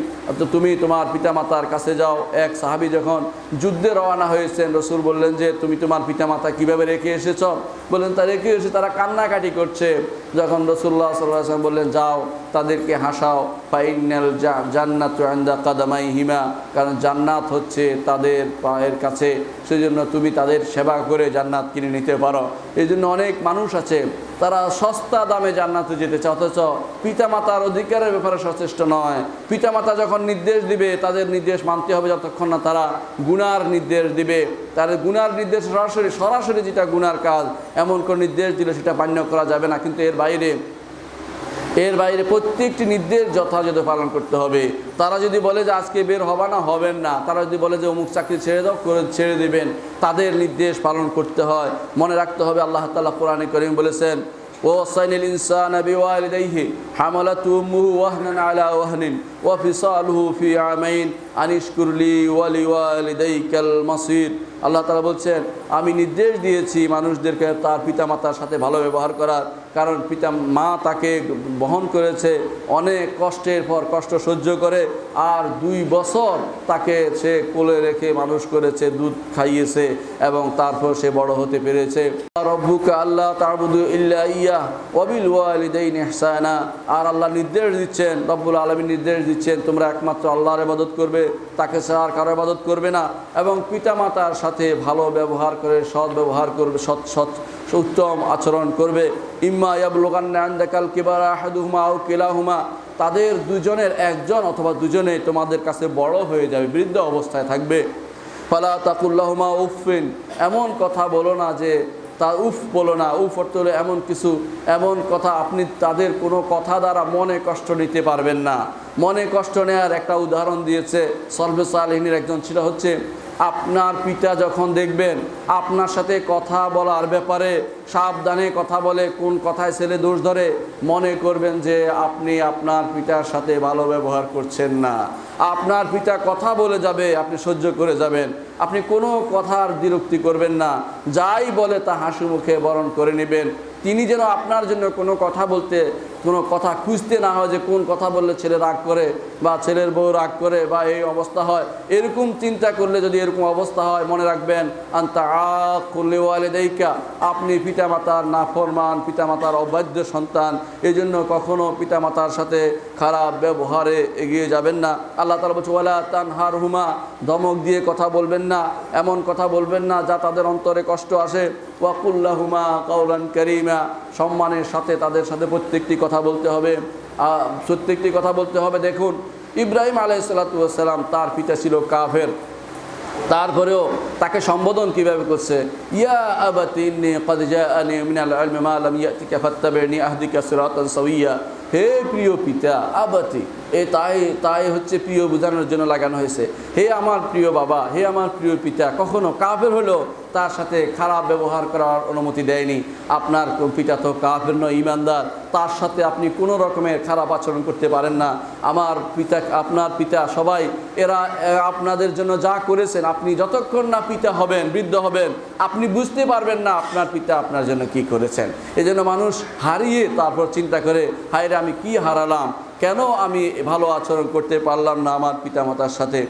Speaker 1: তুমি তোমার পিতামাতার কাছে যাও। এক সাহাবী যখন যুদ্ধে রওনা হয়েছেন, রাসূল বললেন যে তুমি তোমার পিতামাতা কিভাবে রেখে এসেছ? বললেন তা রেখে এসে তারা কান্নাকাটি করছে। যখন রাসূলুল্লাহ সাল্লাল্লাহু আলাইহি ওয়াসাল্লাম বললেন যাও তাদেরকে হাসাও, ফাইনাল জান্নাতু ইনদা কাদামাইহিমা, কারণ জান্নাত হচ্ছে তাদের পায়ের কাছে, সেজন্য তুমি তাদের সেবা করে জান্নাত কিনে নিতে পারো। এই জন্য অনেক মানুষ আছে তারা সস্তা দামে জান্নাতে যেতে চায়, অথচ পিতামাতার অধিকারের ব্যাপারে সচেষ্ট নয়। পিতামাতা যখন নির্দেশ দিবে তাদের নির্দেশ মানতে হবে, যতক্ষণ না তারা গুনার নির্দেশ দিবে। তাদের গুনার নির্দেশ সরাসরি যেটা গুনার কাজ এমন কোন নির্দেশ দিলে সেটা মান্য করা যাবে না, কিন্তু এর বাইরে প্রত্যেকটি নির্দেশ যথাযথ পালন করতে হবে। তারা যদি বলে যে আজকে বের হবা না, হবেন না। তারা যদি বলে যে অমুক চাকরি ছেড়ে দাও, ছেড়ে দেবেন। তাদের নির্দেশ পালন করতে হয়। মনে রাখতে হবে আল্লাহ তাআলা কোরআনে কারীম বলেছেন ووصينا الإنسان بوالديه حملته أمه وهنا على وهن وفصاله في عامين أن اشكر لي ولوالديك المصير। আল্লাহ তাআলা বলছেন, আমি নির্দেশ দিয়েছি মানুষদেরকে তার পিতামাতার সাথে ভালো ব্যবহার করার, কারণ মা তাকে বহন করেছে অনেক কষ্টের পর কষ্ট সহ্য করে, আর 2 বছর তাকে সে কোলে রেখে মানুষ করেছে, দুধ খাইয়েছে এবং তারপর সে বড় হতে পেরেছে। রব্বুকা আল্লাহ তা'বুদু ইল্লা ইয়্যাহ ওয়া বিল ওয়ালিদাইনি ইহসানা। আর আল্লাহ নির্দেশ দিচ্ছেন, রব্বুল আলামিন নির্দেশ দিচ্ছেন, তোমরা একমাত্র আল্লাহর ইবাদত করবে, তাকে ছাড়া আর কারো ইবাদত করবে না, এবং পিতামাতার সাথে ভালো ব্যবহার করে সৎ ব্যবহার করবে, সৎ উত্তম আচরণ করবে। ইম্মা ইয়াবলুগান্না ইনদাকাল কিবারা আহাদুহুমা আও কিলাহুমা, তাদের দুজনের একজন অথবা দুজনে তোমাদের কাছে বড় হয়ে যাবে, বৃদ্ধ অবস্থায় থাকবে। ফালা তাকুল্লাহুমা উফিন, এমন কথা বলো না যে তা উফ বলো না। উফ অর্থ হলো এমন কথা, আপনি তাদের কোনো কথা দ্বারা মনে কষ্ট নিতে পারবেন না। মনে কষ্ট নেওয়ার একটা উদাহরণ দিয়েছে সলফে সালেহিনের একজন ছিল, হচ্ছে আপনার পিতা যখন দেখবেন আপনার সাথে কথা বলার ব্যাপারে সাবধানে কথা বলে, কোন কথায় ছেলে দোষ ধরে, মনে করবেন যে আপনি আপনার পিতার সাথে ভালো ব্যবহার করছেন না। আপনার পিতা কথা বলে যাবে, আপনি সহ্য করে যাবেন, আপনি কোনো কথার বিরক্তি করবেন না, যাই বলে তা হাসি মুখে বরণ করে নেবেন। তিনি যেন আপনার জন্য কোনো কথা খুঁজতে না হয় যে কোন কথা বললে ছেলে রাগ করে বা ছেলের বউ রাগ করে বা এই অবস্থা হয়, এরকম চিন্তা করলে যদি এরকম অবস্থা হয়, মনে রাখবেন আনতা আকুল ওয়ালিদাইকা, আপনি পিতামাতার নাফরমান, পিতামাতার অবাধ্য সন্তান। এই জন্য কখনো পিতামাতার সাথে খারাপ ব্যবহারে এগিয়ে যাবেন না। আল্লাহ তাআলা বলছে ওয়ালা তানহারহুমা, ধমক দিয়ে কথা বলবেন না, এমন কথা বলবেন না যা তাদের অন্তরে কষ্ট আসে। ওয়াকুল লাহুমা কাওলান কারীমা, সম্মানের সাথে তাদের সাথে প্রত্যেকটি কথা বলতে হবে। দেখুন, ইব্রাহিম আলাইহিস সালাতু ওয়াস সালাম, তার পিতা ছিল কাফের, তারপরেও তাকে সম্বোধন কিভাবে করছে, ইয়া আবাতি ইন্নী ক্বাদ জাআনি মিনাল ইলমি মা লাম ইয়াতিকা ফাত্তাবি'নি আহদিকা সিরাতান সাওয়িয়া। হে প্রিয় পিতা, আবাতি, তাই হচ্ছে প্রিয় বোঝানোর জন্য লাগানো হয়েছে। হে আমার প্রিয় বাবা, হে আমার প্রিয় পিতা, কখনো কাফের হলেও তার সাথে খারাপ ব্যবহার করার অনুমতি দেয়নি। আপনার পিতা তো কাফের নয়, ঈমানদার, তার সাথে আপনি কোনো রকমের খারাপ আচরণ করতে পারেন না। আপনার পিতা সবাই এরা আপনাদের জন্য যা করেছেন, আপনি যতক্ষণ না পিতা হবেন, বৃদ্ধ হবেন, আপনি বুঝতে পারবেন না আপনার পিতা আপনার জন্য কি করেছেন। এজন্য মানুষ হারিয়ে তারপর চিন্তা করে, হায়রে আমি কি হারালাম, কেন আমি ভালো আচরণ করতে পারলাম না আমার পিতামাতার সাথে।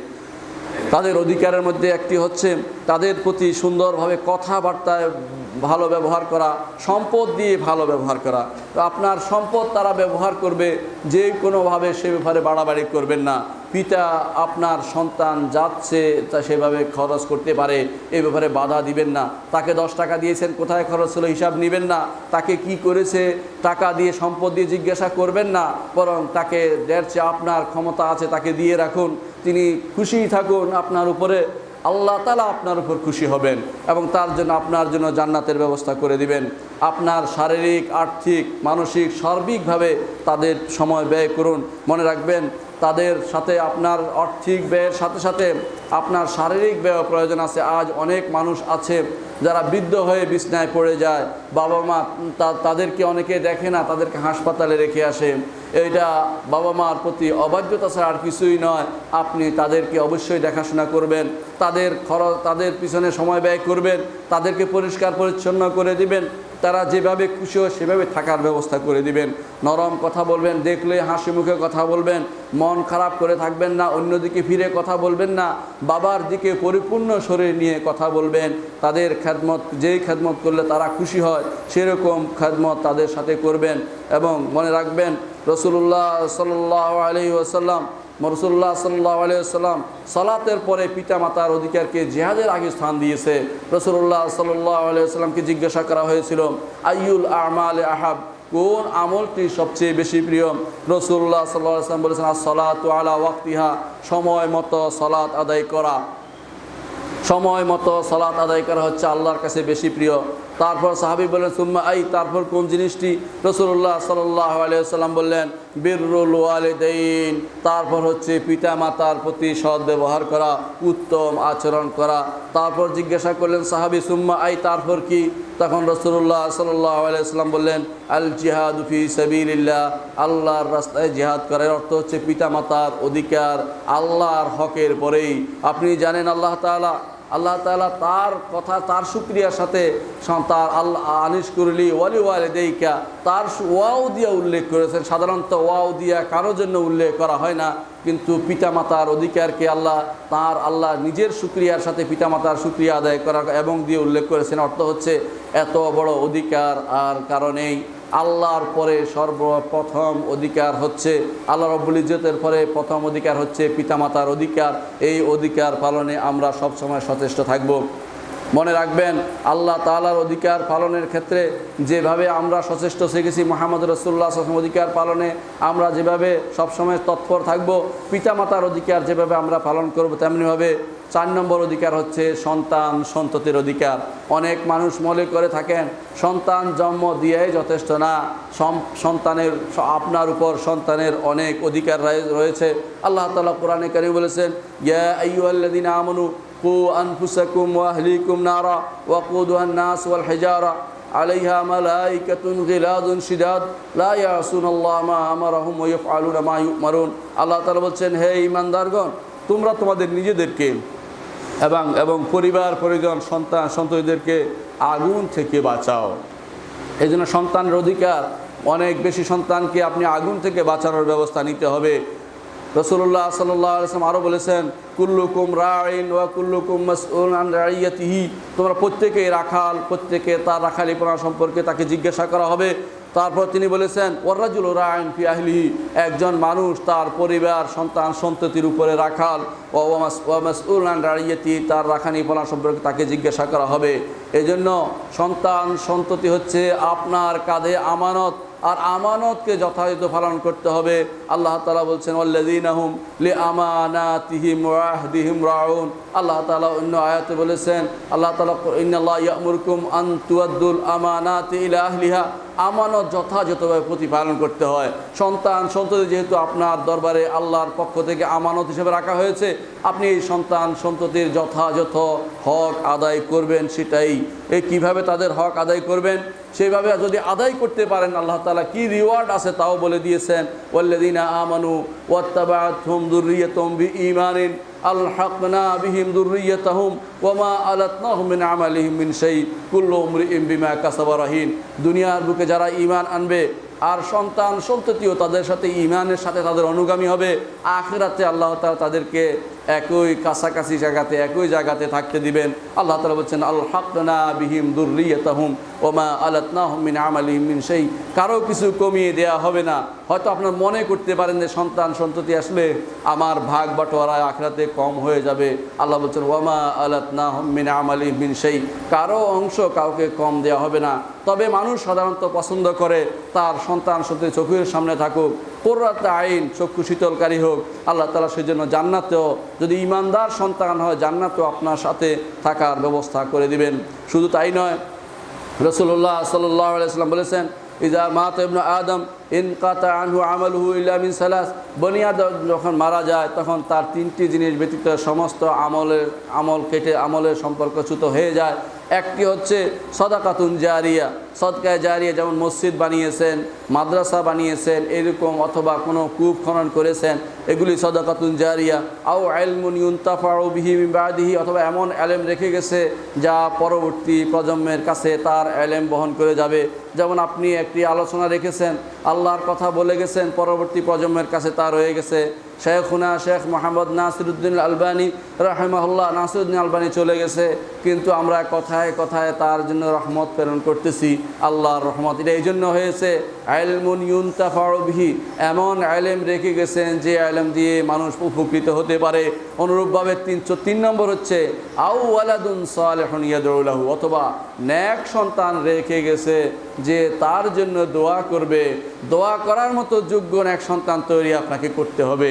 Speaker 1: তাদের অধিকারের মধ্যে একটি হচ্ছে তাদের প্রতি সুন্দরভাবে কথাবার্তায় ভালো ব্যবহার করা, সম্পদ দিয়ে ভালো ব্যবহার করা। তো আপনার সম্পদ তারা ব্যবহার করবে, যে কোনোভাবে সে ব্যাপারে বাড়াবাড়ি করবেন না। পিতা আপনার সন্তান যাচ্ছে তা সেভাবে খরচ করতে পারে, এই ব্যাপারে বাধা দিবেন না। তাকে 10 টাকা দিয়েছেন, কোথায় খরচ হলো হিসাব নেবেন না। তাকে কি করেছে টাকা দিয়ে, সম্পদ দিয়ে জিজ্ঞাসা করবেন না, বরং তাকে দেড়ছে আপনার ক্ষমতা আছে তাকে দিয়ে রাখুন, তিনি খুশি থাকুন আপনার উপরে, আল্লাহ তাআলা আপনার উপর খুশি হবেন এবং তার জন্য আপনার জন্য জান্নাতের ব্যবস্থা করে দিবেন। আপনার শারীরিক, আর্থিক, মানসিক সার্বিকভাবে তাদের সময় ব্যয় করুন। মনে রাখবেন, তাদের সাথে আপনার আর্থিক ব্যয়ের সাথে সাথে আপনার শারীরিক ব্যয় প্রয়োজন আছে। আজ অনেক মানুষ আছে যারা বৃদ্ধ হয়ে বিছনায় পড়ে যায়, বাবা মা তাদেরকে অনেকে দেখে না, তাদেরকে হাসপাতালে রেখে আসে। এইটা বাবা মার প্রতি অবাধ্যতা ছাড়া আর কিছুই নয়। আপনি তাদেরকে অবশ্যই দেখাশোনা করবেন, তাদের পিছনে সময় ব্যয় করবেন, তাদেরকে পরিষ্কার পরিচ্ছন্ন করে দিবেন, তারা যেভাবে খুশি হয় সেভাবে থাকার ব্যবস্থা করে দিবেন। নরম কথা বলবেন, দেখলে হাসি মুখে কথা বলবেন, মন খারাপ করে থাকবেন না, অন্যদিকে ফিরে কথা বলবেন না, বাবার দিকে পরিপূর্ণ শরীর নিয়ে কথা বলবেন। তাদের যেই খেদমত করলে তারা খুশি হয় সেরকম খেদমত তাদের সাথে করবেন। এবং মনে রাখবেন, রাসূলুল্লাহ সাল্লাল্লাহু আলাইহি ওয়াসাল্লাম সালাতের পরে পিতামাতার অধিকারকে জিহাদের আগে স্থান দিয়েছে। রাসূলুল্লাহ সাল্লাল্লাহু আলাইহি ওয়াসাল্লামকে জিজ্ঞাসা করা হয়েছিল, আইয়ুল আমালে আহাব, কোন আমলটি সবচেয়ে বেশি প্রিয়? রাসূলুল্লাহ সাল্লাল্লাহু আলাইহি ওয়াসাল্লাম বলেছেন, as-সালাতু আলা ওয়াক্তিহা, সময় মতো সালাত আদায় করা। সময় মতো সালাত আদায় করা হচ্ছে আল্লাহর কাছে বেশি প্রিয়। তারপর সাহাবী বললেন সুম্মা আই, তারপর কোন জিনিসটি? রাসূলুল্লাহ সাল্লাল্লাহু আলাইহি ওয়াসাল্লাম বললেন বিররুল ওয়ালিদাইন, তারপর হচ্ছে পিতা মাতার প্রতি সৎ ব্যবহার করা, উত্তম আচরণ করা। তারপর জিজ্ঞাসা করলেন সাহাবী সুম্মা আই, তারপর কি? তখন রাসূলুল্লাহ সাল্লাল্লাহু আলাইহি ওয়াসাল্লাম বললেন আল জিহাদু ফি সাবিলিল্লাহ, আল্লাহর রাস্তায় জিহাদ করার অর্থ হচ্ছে পিতা মাতার অধিকার আল্লাহর হকের পরেই। আপনি জানেন আল্লাহ তাআলা তার কথা, তার শুকরিয়ার সাথে তার আল্লাহ আনিস করলি ওয়ালি ওয়ালিদাইকা, তার ওয়াও দিয়া উল্লেখ করেছেন। সাধারণত ওয়াও দিয়া কারোর জন্য উল্লেখ করা হয় না, কিন্তু পিতামাতার অধিকারকে আল্লাহ নিজের শুকরিয়ার সাথে পিতামাতার শুকরিয়া আদায় করার এবং দিয়ে উল্লেখ করেছেন। অর্থ হচ্ছে এত বড় অধিকার আর কারণেই আল্লাহর পরে সর্বপ্রথম অধিকার হচ্ছে আল্লাহ রাব্বুল ইজ্জতের পরে প্রথম অধিকার হচ্ছে পিতামাতার অধিকার। এই অধিকার পালনে আমরা সবসময় সচেষ্ট থাকব। মনে রাখবেন, আল্লাহ তাআলার অধিকার পালনের ক্ষেত্রে যেভাবে আমরা সচেষ্ট শিখেছি, মুহাম্মদ রাসূলুল্লাহ সাল্লাল্লাহু আলাইহি ওয়াসাল্লাম অধিকার পালনে আমরা যেভাবে সবসময় তৎপর থাকব, পিতামাতার অধিকার যেভাবে আমরা পালন করব তেমনিভাবে 4 নম্বর অধিকার হচ্ছে সন্তান সন্ততির অধিকার। অনেক মানুষ মনে করে থাকেন সন্তান জন্ম দিয়েই যথেষ্ট না, সন্তানের আপনার উপর সন্তানের অনেক অধিকার রয়েছে। আল্লাহ তাআলা কোরআনে কারীমে বলেছেন ইয়া আইয়ুহাল্লাযীনা আমানু কু আনফুসাকুম ওয়া আহলিকুম নারা ওয়াকুদুহান নাস ওয়াল হিজারা আলাইহা মালাইকাতুন গিলাদুন শিদাদ লা ইয়াসুনাল্লাহা মা আমারাহুম ওয়া ইয়াফআলুনা মা ইউমারুন। আল্লাহ তাআলা বলছেন, হে ঈমানদারগণ, তোমরা তোমাদের নিজেদেরকে এবং পরিবার পরিজন সন্ততিদেরকে আগুন থেকে বাঁচাও। এই জন্য সন্তানের অধিকার অনেক বেশি। সন্তানকে আপনি আগুন থেকে বাঁচানোর ব্যবস্থা নিতে হবে। রাসূলুল্লাহ সাল্লাল্লাহু আলাইহি ওয়াসাল্লাম আরও বলেছেন কুল্লুকুম রাঈন ওয়া কুল্লুকুম মাসউলুন আন রাইয়াতিহি, তোমরা প্রত্যেকেই রাখাল, প্রত্যেকে তার রাখালিপনা সম্পর্কে তাকে জিজ্ঞাসা করা হবে। তারপর তিনি বলেছেন ওয়াররাজুলু রাঈন ফি আহলিহি, একজন মানুষ তার পরিবার সন্তান সন্ততির উপরে রাখাল, ওয়া মাসউলুন আন রাইয়াতিহি, তার রাখালিপনা সম্পর্কে তাকে জিজ্ঞাসা করা হবে। এজন্য সন্তান সন্ততি হচ্ছে আপনার কাঁধে আমানত, আর আমানতকে যথাযথ পালন করতে হবে। আল্লাহ তাআলা বলছেন ওয়াল্লাযীনা হুম লিআমানাতিহিম ওয়া আহদিহিম রাউন। আল্লাহ তাআলা অন্য আয়াতে বলেছেন, আল্লাহ তাআলা ইন্নাল্লাহা ইয়া'মুরুকুম আন তুআদ্দুল আমানাতি ইলা আহলিহা, আমানত যথাযথভাবে প্রতিপালন করতে হয়। সন্তান সন্ততি যেহেতু আপনার দরবারে আল্লাহর পক্ষ থেকে আমানত হিসেবে রাখা হয়েছে, আপনি এই সন্তান সন্ততির যথাযথ হক আদায় করবেন। সেটাই কিভাবে তাদের হক আদায় করবেন, সেইভাবে যদি আদায় করতে পারেন আল্লাহ তাআলা কি রিওয়ার্ড আছে তাও বলে দিয়েছেন। ওয়াল্লাযীনা আমানু ওয়াত্তাবাআতহুম যুররিয়্যাতুহুম বিঈমানিন আলহাকনা বিহিম যুররিয়্যাতাহুম ওয়ামা আলাতনাহুম মিন আমালিহিম মিন শাই কুল্লু ইমরিইন বিমা কাসাবা রাহিন। দুনিয়ার বুকে যারা ঈমান আনবে আর সন্তান সন্ততিও তাদের সাথে ঈমানের সাথে তাদের অনুগামী হবে, আখিরাতে আল্লাহ তাআলা তাদেরকে একই কাছাকাছি জায়গাতে একই জায়গাতে থাকতে দিবেন। আল্লাহ তাআলা বলছেন আলহাকনা বিহিম যুররিয়্যাতাহুম ওয়ামা আলাতনাহুম মিন আমালিহিম মিন শাই, কারো কিছু কমিয়ে দেওয়া হবে না। হয়তো আপনার মনে করতে পারেন যে সন্তান সন্ততি আসলে আমার ভাগ বাটোয়ারা আখিরাতে কম হয়ে যাবে। আল্লাহ বলছেন ওয়ামা আলাতনাহুম মিন আমালিহিম মিন শাই, কারো অংশ কাউকে কম দেওয়া হবে না। তবে মানুষ সাধারণত পছন্দ করে তার সন্তান সন্ততি চোখের সামনে থাকুক, কুররাতে আইন, চক্ষু শীতলকারী হোক। আল্লাহ তাআলা সেজন্য জান্নাতেও যদি ঈমানদার সন্তান হয় জান্নাতেও আপনার সাথে থাকার ব্যবস্থা করে দিবেন। শুধু তাই নয়, রাসূলুল্লাহ সাল্লাল্লাহু আলাইহি ওয়াসাল্লাম বলেছেন ইযা মাতা ইবনু আদম ইনকাতা আনহু আমালুহু ইল্লা মিন সালাস, বনি আদম যখন মারা যায় তখন তার 3টি জিনিস ব্যতীত সমস্ত আমলের সম্পর্কচ্যুত হয়ে যায়। একটি হচ্ছে সাদাকাতুন জারিয়া, সদকায়ে জারিয়া, যেমন মসজিদ বানিয়েছেন, মাদ্রাসা বানিয়েছেন এরকম, অথবা কোনো কূপ খনন করেছেন, এগুলি সাদাকাতুন জারিয়া। আও ইলমুন ইউনতাফাউ বিহি মিন বাদিহি, অথবা এমন ইলম রেখে গেছে যা পরবর্তী প্রজন্মের কাছে তার ইলম বহন করে যাবে। যেমন আপনি একটি আলোচনা রেখেছেন, আল্লাহর কথা বলে গেছেন, পরবর্তী প্রজন্মের কাছে তা রয়ে গেছে। শেখুনা শেখ মোহাম্মদ নাসিরুদ্দিন আলবানী রাহিমাহুল্লাহ, নাসিরুদ্দিন আলবানী চলে গেছে, কিন্তু আমরা কথায় কথায় তার জন্য রহমত প্রেরণ করতেছি, আল্লাহর রহমত। এটা এই জন্য হয়েছে ইলমুন ইউনতাফাউ বিহি, এমন ইলম রেখে গেছেন যে ইলম দিয়ে মানুষ উপকৃত হতে পারে। অনুরূপভাবে 303 নম্বর হচ্ছে আও ওয়ালাদুন সালিহুন ইয়াদউ লাহু, অথবা নেক সন্তান রেখে গেছে যে তার জন্য দোয়া করবে। দোয়া করার মতো যোগ্য নেক সন্তান তৈরি আপনাকে করতে হবে।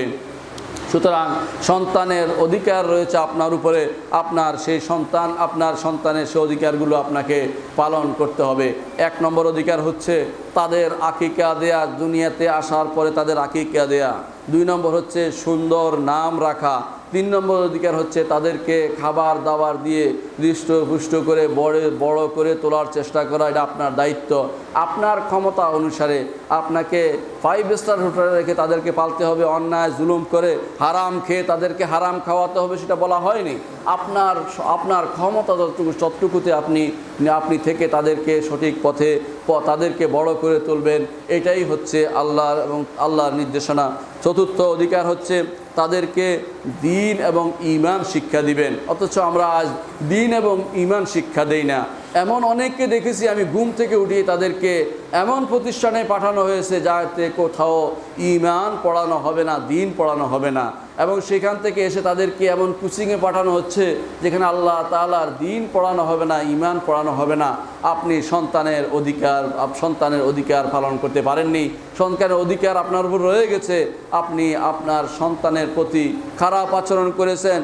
Speaker 1: সুতরাং সন্তানের অধিকার রয়েছে আপনার উপরে, আপনার সেই সন্তান, আপনার সন্তানের সেই অধিকারগুলো আপনাকে পালন করতে হবে। 1 নম্বর অধিকার হচ্ছে তাদের আকিকা দেয়া, দুনিয়াতে আসার পরে তাদের আকিকা দেয়া। 2 নম্বর হচ্ছে সুন্দর নাম রাখা। 3 নম্বর অধিকার হচ্ছে তাদেরকে খাবার দাবার দিয়ে হৃষ্টপুষ্ট করে বড় করে তোলার চেষ্টা করা, এটা আপনার দায়িত্ব। আপনার ক্ষমতা অনুসারে আপনাকে 5 স্টার হোটেলে রেখে তাদেরকে পালতে হবে, অন্যায় জুলুম করে হারাম খেয়ে তাদেরকে হারাম খাওয়াতে হবে সেটা বলা হয়নি। আপনার ক্ষমতা যতটুকুতে আপনি থেকে তাদেরকে সঠিক পথে তাদেরকে বড় করে তুলবেন, এটাই হচ্ছে আল্লাহর নির্দেশনা। 4র্থ অধিকার হচ্ছে তাদেরকে দ্বীন এবং ঈমান শিক্ষা দিবেন। অথচ আমরা আজ দ্বীন এবং ঈমান শিক্ষা দেই না। এমন অনেককে দেখেছি আমি ঘুম থেকে উঠিয়ে তাদেরকে এমন প্রতিষ্ঠানে পাঠানো হয়েছে যাতে কোথাও ঈমান পড়ানো হবে না, দ্বীন পড়ানো হবে না, এবং সেখান থেকে এসে তাদেরকে এমন কোচিংয়ে পাঠানো হচ্ছে যেখানে আল্লাহ তাআলার দ্বীন পড়ানো হবে না, ঈমান পড়ানো হবে না। আপনি সন্তানের অধিকার পালন করতে পারেননি। সন্তানের অধিকার আপনার উপর রয়ে গেছে, আপনি আপনার সন্তানের প্রতি খারাপ আচরণ করেছেন।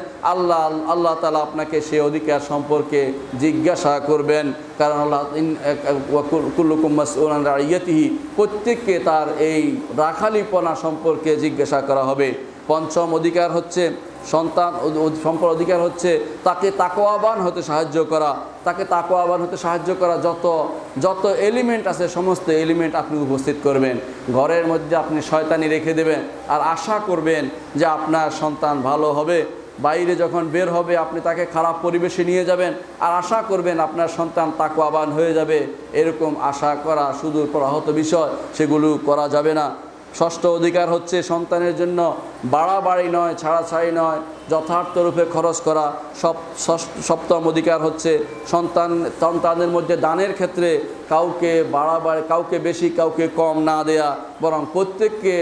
Speaker 1: আল্লাহ তাআলা আপনাকে সেই অধিকার সম্পর্কে জিজ্ঞাসা করবেন, কারণ আল্লাহ কুল্লুকুম মাসউলুন আন রাইয়াতিহি, প্রত্যেককে তার এই রাখালিপনা সম্পর্কে জিজ্ঞাসা করা হবে। 5ম অধিকার হচ্ছে অধিকার হচ্ছে তাকে তাকওয়াবান হতে সাহায্য করা। যত এলিমেন্ট আছে সমস্ত এলিমেন্ট আপনি উপস্থিত করবেন। ঘরের মধ্যে আপনি শয়তানি রেখে দেবেন আর আশা করবেন যে আপনার সন্তান ভালো হবে। বাইরে যখন বের হবে আপনি তাকে খারাপ পরিবেশে নিয়ে যাবেন আর আশা করবেন আপনার সন্তান তাকওয়াবান হয়ে যাবে। এরকম আশা করা সুদূর প্রহত বিষয়, সেগুলো করা যাবে না। 6ষ্ঠ অধিকার হচ্ছে সন্তানের জন্য বাড়াবাড়ি নয়, ছাড়াছাড়ি নয়, যথার্থ রূপে খরচ করা। 7ম অধিকার হচ্ছে সন্তানের মধ্যে দানের ক্ষেত্রে কাউকে বাড়াবাড়ি, কাউকে বেশি কাউকে কম না দেয়া, বরং প্রত্যেককে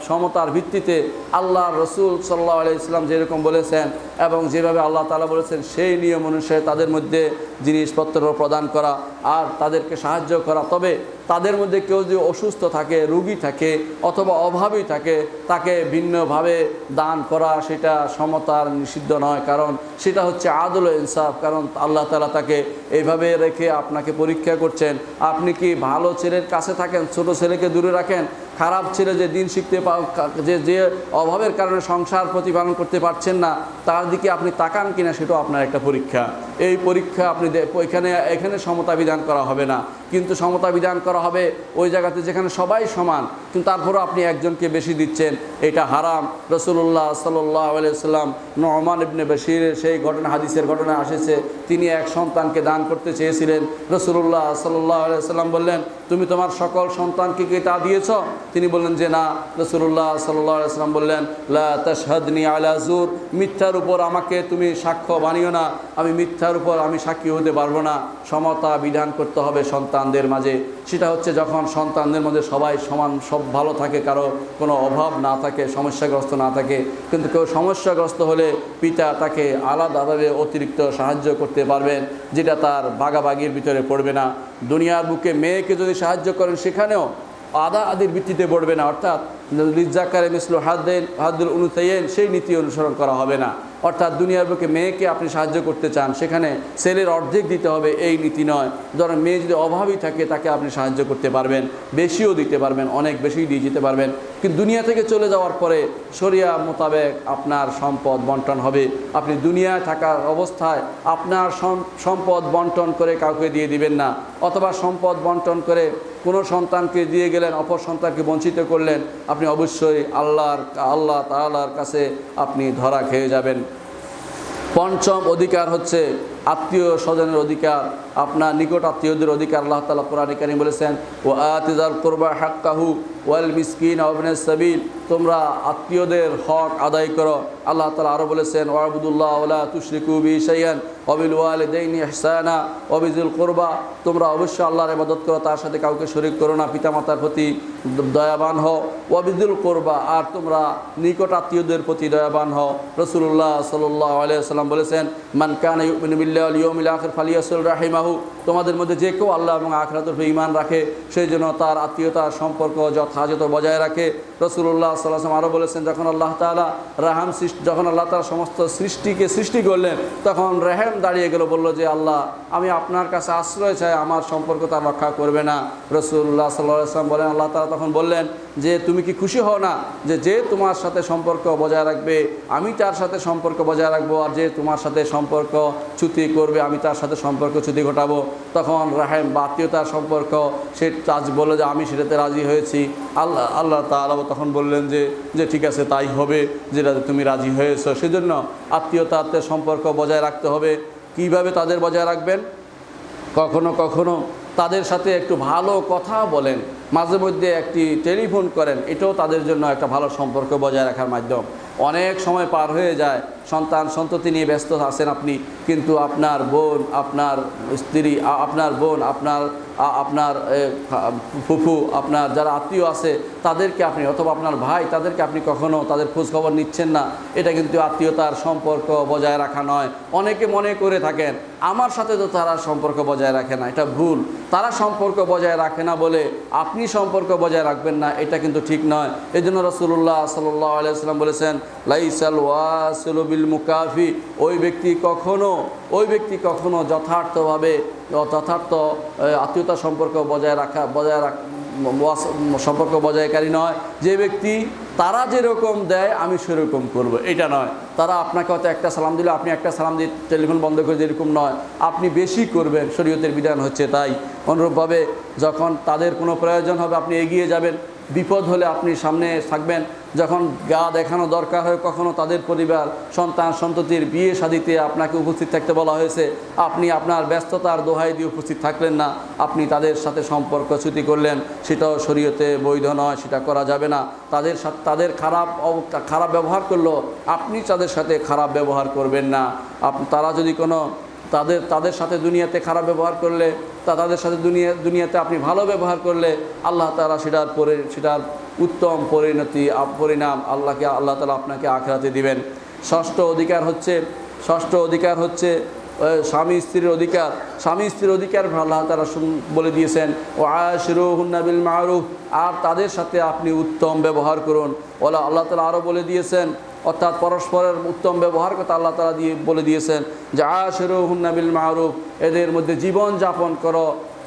Speaker 1: সমতার ভিত্তিতে আল্লাহ রসুল সাল্লাল্লাহু আলাইহি ওয়াসাল্লাম যেরকম বলেছেন এবং যেভাবে আল্লাহ তাআলা বলেছেন সেই নিয়ম অনুসারে তাদের মধ্যে জিনিসপত্র প্রদান করা আর তাদেরকে সাহায্য করা। তবে তাদের মধ্যে কেউ যদি অসুস্থ থাকে, রোগী থাকে অথবা অভাবী থাকে, তাকে ভিন্নভাবে দান করা সেটা সমতার নিষিদ্ধ নয়, কারণ সেটা হচ্ছে আদল ও ইনসাফ। কারণ আল্লাহ তাআলা তাকে এইভাবে রেখে আপনাকে পরীক্ষা করছেন। আপনি কি ভালো ছেলের কাছে থাকেন, ছোট ছেলেকে দূরে রাখেন? খারাপ ছেলে যে দিন শিখতে যে অভাবের কারণে সংসার প্রতিপালন করতে পারছেন না, তার দিকে আপনি তাকান কিনা সেটাও আপনার একটা পরীক্ষা। এই পরীক্ষা আপনি এখানে সমতা বিধান করা হবে না, কিন্তু সমতা বিধান করা হবে ওই জায়গাতে যেখানে সবাই সমান, কিন্তু তারপরও আপনি একজনকে বেশি দিচ্ছেন, এটা হারাম। রাসূলুল্লাহ সাল্লাল্লাহু আলাইহি ওয়াসাল্লাম নু'মান ইবনে বাশীরের সেই হাদিসের ঘটনা এসেছে, তিনি এক সন্তানকে দান করতে চেয়েছিলেন। রাসূলুল্লাহ সাল্লাল্লাহু আলাইহি ওয়াসাল্লাম বললেন, তুমি তোমার সকল সন্তানকে কি তা দিয়েছ? তিনি বললেন যে না। রাসূলুল্লাহ সাল্লাল্লাহু আলাইহি ওয়াসাল্লাম বললেন, লা তাশহাদনি আলা যুর, মিথ্যার উপর আমাকে তুমি সাক্ষ্য বানিও না, আমি মিথ্যার উপর আমি সাক্ষী হতে পারবো না। সমতা বিধান করতে হবে সন্তানদের মাঝে। সেটা হচ্ছে যখন সন্তানদের মধ্যে সবাই সমান, সব ভালো থাকে, কারো কোনো অভাব না থাকে, সমস্যাগ্রস্ত না থাকে। কিন্তু কেউ সমস্যাগ্রস্ত হলে পিতা তাকে আলাদাভাবে অতিরিক্ত সাহায্য করতে পারবেন, যেটা তার ভাগাভাগির ভিতরে পড়বে না। দুনিয়ার বুকে মেয়েকে যদি সাহায্য করেন সেখানেও আদির ভিত্তিতে পড়বে না, অর্থাৎ লিজ্জাকারে মিসলু হাদ্দুল উনসাইয়্যিন সেই নীতি অনুসরণ করা হবে না। অর্থাৎ দুনিয়ার বুকে মেয়েকে আপনি সাহায্য করতে চান, সেখানে ছেলের অর্ধেক দিতে হবে এই নীতি নয়। ধরেন মেয়ে যদি অভাবী থাকে তাকে আপনি সাহায্য করতে পারবেন, বেশিও দিতে পারবেন, অনেক বেশি দিয়ে যেতে পারবেন। কিন্তু দুনিয়া থেকে চলে যাওয়ার পরে শরিয়া মোতাবেক আপনার সম্পদ বন্টন হবে। আপনি দুনিয়ায় থাকার অবস্থায় আপনার সম্পদ বন্টন করে কাউকে দিয়ে দিবেন না, অথবা সম্পদ বন্টন করে কোনো সন্তানকে দিয়ে গেলেন, অপর সন্তানকে বঞ্চিত করলেন, আপনি অবশ্যই আল্লাহ তাআলার কাছে আপনি ধরা খেয়ে যাবেন। 5ম অধিকার হচ্ছে আত্মীয় স্বজনের অধিকার, আপনার নিকট আত্মীয়দের অধিকার। আল্লাহ তাআলা কোরআনে কারীমে বলেছেন, ওয়া আতিযাল কুরবা হাক্কাহু ওয়াল মিসকিন ওয়া ইবনাস সাবিল, তোমরা আত্মীয়দের হক আদায় করো। আল্লাহ তাআলা আরও বলেছেন, ওয়াবুদুল্লাহ ওয়া লা তুশরিকু বিহি শাইআন ওয়া বিল ওয়ালিদাইনি ইহসানা ওয়া বিযিল কুরবা, তোমরা অবশ্যই আল্লাহর ইবাদত করো, তার সাথে কাউকে শরীক করো না, পিতামাতার প্রতি দয়াবান হও। ওয়া বিযিল কুরবা, আর তোমরা নিকট আত্মীয়দের প্রতি দয়াবান হও। রাসূলুল্লাহ সাল্লাল্লাহু আলাইহি ওয়াসাল্লাম বলেছেন, মান কানা ইউমিনু বিল্লাহি ওয়াল ইয়াউমিল আখির ফালিয়াসিল রাহিমাহু, বিল্লাহু, তোমাদের মধ্যে যে কেউ আল্লাহ এবং আখিরাতের উপর ঈমান রাখে সেই জন্য তার আত্মীয়তার সম্পর্ক যথাযথ বজায় রাখে। রাসূলুল্লাহ সাল্লাল্লাহু আলাইহি ওয়াসাল্লাম আরও বলেছেন, যখন আল্লাহ তাআলা যখন আল্লাহ তাআলা সমস্ত সৃষ্টিকে সৃষ্টি করলেন তখন রেহেম দাঁড়িয়ে গেল, বলল যে আল্লাহ আমি আপনার কাছে আশ্রয় চাই, আমার সম্পর্ক তার রক্ষা করবে না। রাসূলুল্লাহ সাল্লাল্লাহু আলাইহি ওয়াসাল্লাম বলেন, আল্লাহ তাআলা তখন বললেন যে তুমি কি খুশি হও না যে তোমার সাথে সম্পর্ক বজায় রাখবে আমি তার সাথে সম্পর্ক বজায় রাখবো, আর যে তোমার সাথে সম্পর্ক চ্যুতি করবে আমি তার সাথে সম্পর্ক চ্যুতি ঘটাবো। তখন রাহেম বা আত্মীয়তার সম্পর্ক সে বললো যে আমি সেটাতে রাজি হয়েছি। আল্লাহ তাআলা তখন বললেন যে ঠিক আছে তাই হবে, যেটাতে তুমি রাজি হয়েছো। সেজন্য আত্মীয়তার সম্পর্ক বজায় রাখতে হবে। কিভাবে তাদের বজায় রাখবেন? কখনো কখনো তাদের সাথে একটু ভালো কথা বলেন, মাঝে মধ্যে একটি টেলিফোন করেন, এটাও তাদের জন্য একটা ভালো সম্পর্ক বজায় রাখার মাধ্যম। অনেক সময় পার হয়ে যায়, সন্ততি নিয়ে ব্যস্ত আছেন আপনি, কিন্তু আপনার বোন, আপনার স্ত্রী, আপনার বোন, আপনার ফুফু, আপনার যারা আত্মীয় আছে তাদেরকে আপনি, অথবা আপনার ভাই, তাদেরকে আপনি কখনো তাদের খোঁজখবর নিচ্ছেন না। এটা কিন্তু আত্মীয়তার সম্পর্ক বজায় রাখা নয়। অনেকে মনে করে থাকেন আমার সাথে তো তারা সম্পর্ক বজায় রাখে না, এটা ভুল। তারা সম্পর্ক বজায় রাখে না বলে আপনি সম্পর্ক বজায় রাখবেন না, এটা কিন্তু ঠিক নয়। এই জন্য রাসূলুল্লাহ সাল্লাল্লাহু আলাইহি ওয়াসাল্লাম বলেছেন, লাইসাল ওয়াসিলু বিল মুকাফি, ওই ব্যক্তি কখনো যথার্থভাবে যথার্থ আত্মীয়তা সম্পর্ক সম্পর্ক বজায়কারী নয়। যে ব্যক্তি তারা যেরকম দেয় আমি সেরকম করব, এটা নয়। তারা আপনাকে হয়তো একটা সালাম দিলে আপনি একটা সালাম দিয়ে টেলিফোন বন্ধ করে এরকম নয়, আপনি বেশি করবেন, শরীয়তের বিধান হচ্ছে তাই। অনুরূপভাবে যখন তাদের কোনো প্রয়োজন হবে আপনি এগিয়ে যাবেন, বিপদ হলে আপনি সামনে থাকবেন। যখন গা দেখানো দরকার হয়, কখনো তাদের পরিবার, সন্তান সন্ততির বিয়ে শাদিতে আপনাকে উপস্থিত থাকতে বলা হয়েছে, আপনি আপনার ব্যস্ততার দোহাই দিয়ে উপস্থিত থাকলেন না, আপনি তাদের সাথে সম্পর্ক চ্যুতি করলেন, সেটাও শরীয়তে বৈধ নয়, সেটা করা যাবে না। তাদের খারাপ ব্যবহার করলো, আপনি তাদের সাথে খারাপ ব্যবহার করবেন না। তারা যদি কোনো তাদের সাথে দুনিয়াতে খারাপ ব্যবহার করলে, তাদের সাথে দুনিয়াতে আপনি ভালো ব্যবহার করলে আল্লাহ তাআলা সেটার উত্তম পরিণাম আল্লাহ তাআলা আপনাকে আখিরাতে দিবেন। ষষ্ঠ অধিকার হচ্ছে স্বামী স্ত্রীর অধিকার। স্বামী স্ত্রীর অধিকার আল্লাহ তাআলা বলে দিয়েছেন, ওয়াশিরুহুন্না বিল মারুফ, আর তাদের সাথে আপনি উত্তম ব্যবহার করুন। আল্লাহ তাআলা আরও বলে দিয়েছেন, অর্থাৎ পরস্পরের উত্তম ব্যবহার কথা আল্লাহ তাআলা বলে দিয়েছেন যে আশিরুহুন্না বিল মারুফ, এদের মধ্যে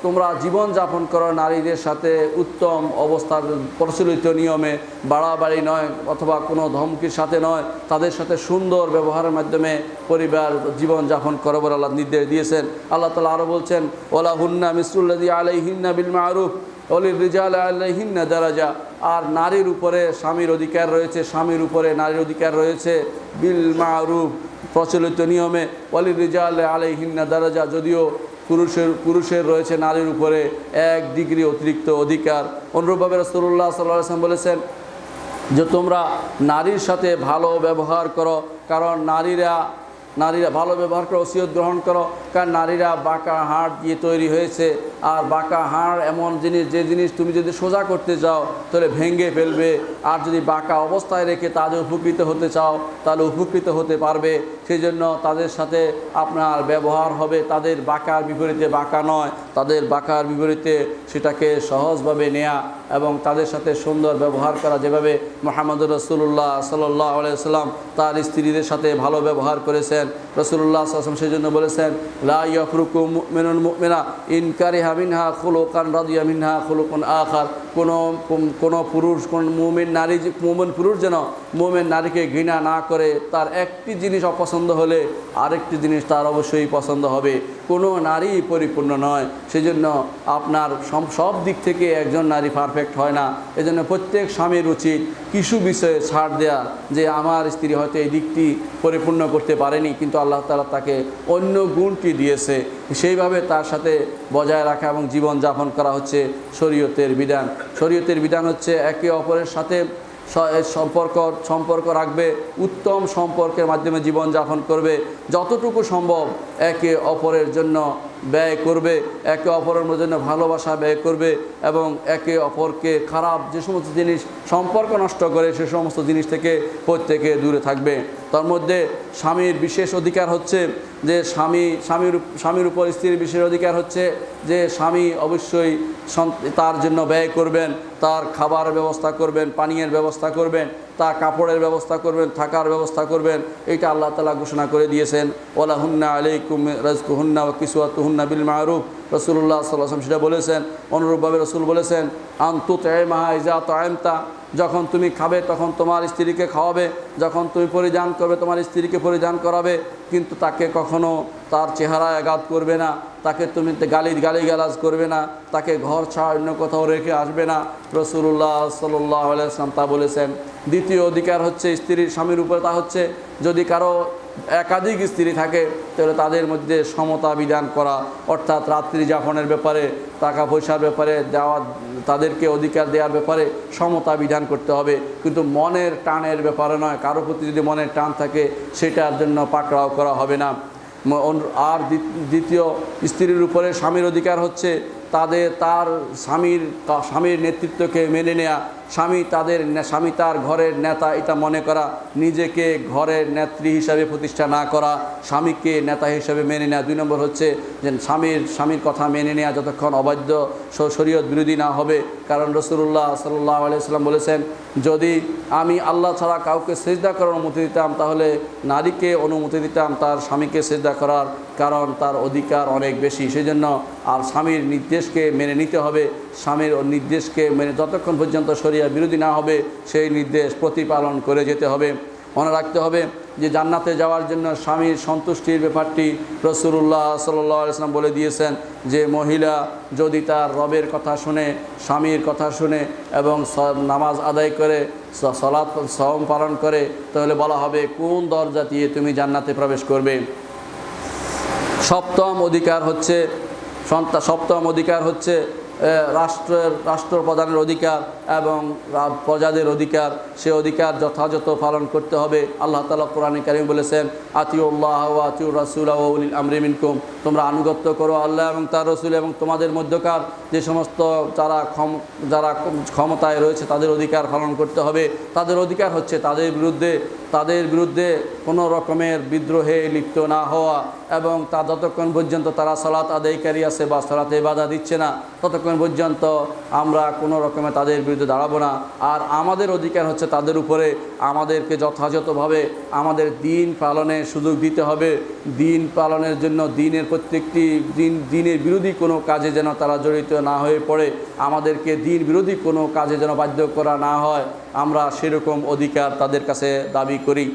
Speaker 1: তোমরা জীবন যাপন করো নারীদের সাথে উত্তম অবস্থার প্রচলিত নিয়মে, বাড়াবাড়ি নয় অথবা কোনো ধমকির সাথে নয়, তাদের সাথে সুন্দর ব্যবহারের মাধ্যমে পরিবার জীবন যাপন করো বলে আল্লাহ নির্দেশ দিয়েছেন। আল্লাহ তাআলা আরও বলছেন, ওয়ালাহুন্না মিসলুল্লাযী আলাইহিন্না বিল মারুফ ওয়ালির-রিজালি আলাইহিন্না দারাজা, আর নারীর উপরে স্বামীর অধিকার রয়েছে, স্বামীর উপরে নারীর অধিকার রয়েছে বিল মারুফ, প্রচলিত নিয়মে। ওয়ালির-রিজালি আলাইহিন্না দারাজা, যদিও পুরুষের রয়েছে নারীর উপরে 1 ডিগ্রি অতিরিক্ত অধিকার। অনুরূপভাবে রাসূলুল্লাহ সাল্লাল্লাহু আলাইহি ওয়াসাল্লাম বলেছেন যে তোমরা নারীর সাথে ভালো ব্যবহার করো, কারণ নারীরা ভালো ব্যবহার করো, ওসিয়ত গ্রহণ করো, কারণ নারীরা বাঁকা হাড় দিয়ে তৈরি হয়েছে। আর বাঁকা হাড় এমন জিনিস, যে জিনিস তুমি যদি সোজা করতে চাও তাহলে ভেঙে ফেলবে, আর যদি বাঁকা অবস্থায় রেখে তাদের উপকৃত হতে চাও তাহলে উপকৃত হতে পারবে। সেই জন্য তাদের সাথে আপনার ব্যবহার হবে তাদের বাঁকার বিপরীতে বাঁকা নয়, তাদের বাঁকার বিপরীতে সেটাকে সহজভাবে নেয়া এবং তাদের সাথে সুন্দর ব্যবহার করা। যেভাবে মুহাম্মদুর রাসূলুল্লাহ সাল্লাল্লাহু আলাইহি ওয়াসাল্লাম তার স্ত্রীদের সাথে ভালো ব্যবহার করেছেন। রাসূলুল্লাহ সাল্লাল্লাহু আলাইহি ওয়াসাল্লাম সেই জন্য বলেছেন, লা ইয়াফরুকু মুমিনুল মুমিনা ইন কারিহা মিনহা খুলুকান রাদিয়া মিনহা খুলুকুন আখার, কোন মুমিন পুরুষ যেন মুমিন নারীকে ঘৃণা না করে, তার একটি জিনিস অপছন্দ হলে আরেকটি জিনিস তার অবশ্যই পছন্দ হবে। কোনো নারী পরিপূর্ণ নয়, সেজন্য আপনার সব দিক থেকে একজন নারী পারফেক্ট হয় না। এজন্য প্রত্যেক স্বামীর উচিত কিছু বিষয়ে ছাড় দেয়া, যে আমার স্ত্রী হয়তো এই দিকটি পরিপূর্ণ করতে পারেনি, কিন্তু আল্লাহ তাআলা তাকে অন্য গুণটি দিয়েছে, সেইভাবে তার সাথে বজায় রাখা এবং জীবন যাপন করা হচ্ছে শরীয়তের বিধান। শরীয়তের বিধান হচ্ছে একে অপরের সাথে সম্পর্ক রাখবে, উত্তম সম্পর্কের মাধ্যমে জীবন যাপন করবে, যতটুকু সম্ভব একে অপরের জন্য ব্যয় করবে, একে অপরের জন্য ভালোবাসা ব্যয় করবে এবং একে অপরকে খারাপ যে সমস্ত জিনিস সম্পর্ক নষ্ট করে সে সমস্ত জিনিস থেকে প্রত্যেকে দূরে থাকবে। তার মধ্যে স্বামীর বিশেষ অধিকার হচ্ছে যে স্বামীর উপর স্ত্রীর বিশেষ অধিকার হচ্ছে যে স্বামী অবশ্যই তার জন্য ব্যয় করবেন, তার খাবারের ব্যবস্থা করবেন, পানীয়ের ব্যবস্থা করবেন, তার কাপড়ের ব্যবস্থা করবেন, থাকার ব্যবস্থা করবেন। এইটা আল্লাহ তাআলা ঘোষণা করে দিয়েছেন, ওয়ালাহুন্না আলাইকুম রাজকুহুন্না ওয়া কিসওয়াতুহুন্না বিল মারুফ। রাসূলুল্লাহ সাল্লাল্লাহু আলাইহি ওয়াসাল্লাম সেটা বলেছেন। অনুরূপভাবে রাসূল বলেছেন, আনতুতইমাহা ইযা তাআমতা, যখন তুমি খাবে তখন তোমার স্ত্রীকে খাওয়াবে, যখন তুমি পরিধান করবে তোমার স্ত্রীকে পরিধান করাবে, কিন্তু তাকে কখনো তার চেহারায় আঘাত করবে না, তাকে তুমি গালিগালাজ করবে না, তাকে ঘর ছাড়া অন্য কোথাও রেখে আসবে না। রাসূলুল্লাহ সাল্লাল্লাহু আলাইহি ওয়াসাল্লাম তা বলেছেন। দ্বিতীয় অধিকার হচ্ছে স্ত্রীর স্বামীর উপরে, তা হচ্ছে যদি কারো একাধিক স্ত্রী থাকে তাহলে তাদের মধ্যে সমতা বিধান করা, অর্থাৎ রাত্রি যাপনের ব্যাপারে, টাকা পয়সার ব্যাপারে দেওয়া, তাদেরকে অধিকার দেওয়ার ব্যাপারে সমতা বিধান করতে হবে, কিন্তু মনের টানের ব্যাপারে নয়। কারো প্রতি যদি মনের টান থাকে সেটার জন্য পাকড়াও করা হবে না। আর দ্বিতীয় স্ত্রীর উপরে স্বামীর অধিকার হচ্ছে তার স্বামীর নেতৃত্বকে মেনে নেয়া, স্বামী তার ঘরের নেতা এটা মনে করা, নিজেকে ঘরের নেত্রী হিসাবে প্রতিষ্ঠা না করা, স্বামীকে নেতা হিসাবে মেনে নেওয়া। 2 নম্বর হচ্ছে যে স্বামীর কথা মেনে নেওয়া যতক্ষণ অবাধ্য শরীয়ত বিরোধী না হবে। কারণ রাসূলুল্লাহ সাল্লাল্লাহু আলাইহি ওয়াসাল্লাম বলেছেন, যদি আমি আল্লাহ ছাড়া কাউকে সিজদা করার অনুমতি দিতাম তাহলে নারীকে অনুমতি দিতাম তার স্বামীকে সিজদা করার, কারণ তার অধিকার অনেক বেশি। সেই জন্য আর স্বামীর নির্দেশকে মেনে নিতে হবে, স্বামীর নির্দেশকে মেনে যতক্ষণ পর্যন্ত শরিয়া বিরোধী না হবে সেই নির্দেশ প্রতিপালন করে যেতে হবে। মনে রাখতে হবে যে জান্নাতে যাওয়ার জন্য স্বামীর সন্তুষ্টির ব্যাপারটি রাসূলুল্লাহ সাল্লাল্লাহু আলাইহি ওয়াসাল্লাম বলে দিয়েছেন যে মহিলা যদি তার রবের কথা শুনে, স্বামীর কথা শুনে এবং নামাজ আদায় করে, সালাত সাওম পালন করে, তাহলে বলা হবে কোন দরজা দিয়ে তুমি জান্নাতে প্রবেশ করবে। সপ্তম অধিকার হচ্ছে রাষ্ট্রপ্রধানের অধিকার এবং প্রজাদের অধিকার। সে অধিকার যথাযথ পালন করতে হবে। আল্লাহ তাআলা কোরআনে কারীম বলেছেন, আতিউল্লাহ ওয়া আতিউর রাসূল ওয়া উলিল আমরি মিনকুম, তোমরা আনুগত্য করো আল্লাহ এবং তার রাসূল এবং তোমাদের মধ্যকার যে সমস্ত যারা ক্ষমতায় রয়েছে তাদের অধিকার পালন করতে হবে। তাদের অধিকার হচ্ছে তাদের বিরুদ্ধে কোনো রকমের বিদ্রোহে লিপ্ত না হওয়া এবং তা যতক্ষণ পর্যন্ত তারা সালাত আদায়কারী আছে বা সালাতে বাধা দিচ্ছে না ততক্ষণ পর্যন্ত আমরা কোনো রকমে তাদের বিরুদ্ধে দাঁড়াবো না। আর আমাদের অধিকার হচ্ছে তাদের উপরে আমাদেরকে যথাযথভাবে আমাদের দিন পালনের সুযোগ দিতে হবে। দিন পালনের জন্য দিনের প্রত্যেকটি দিনের বিরোধী কোনো কাজে যেন তারা জড়িত না হয়ে পড়ে, আমাদেরকে দিন বিরোধী কোনো কাজে যেন বাধ্য করা না হয়, আমরা সেরকম অধিকার তাদের কাছে দাবি করি।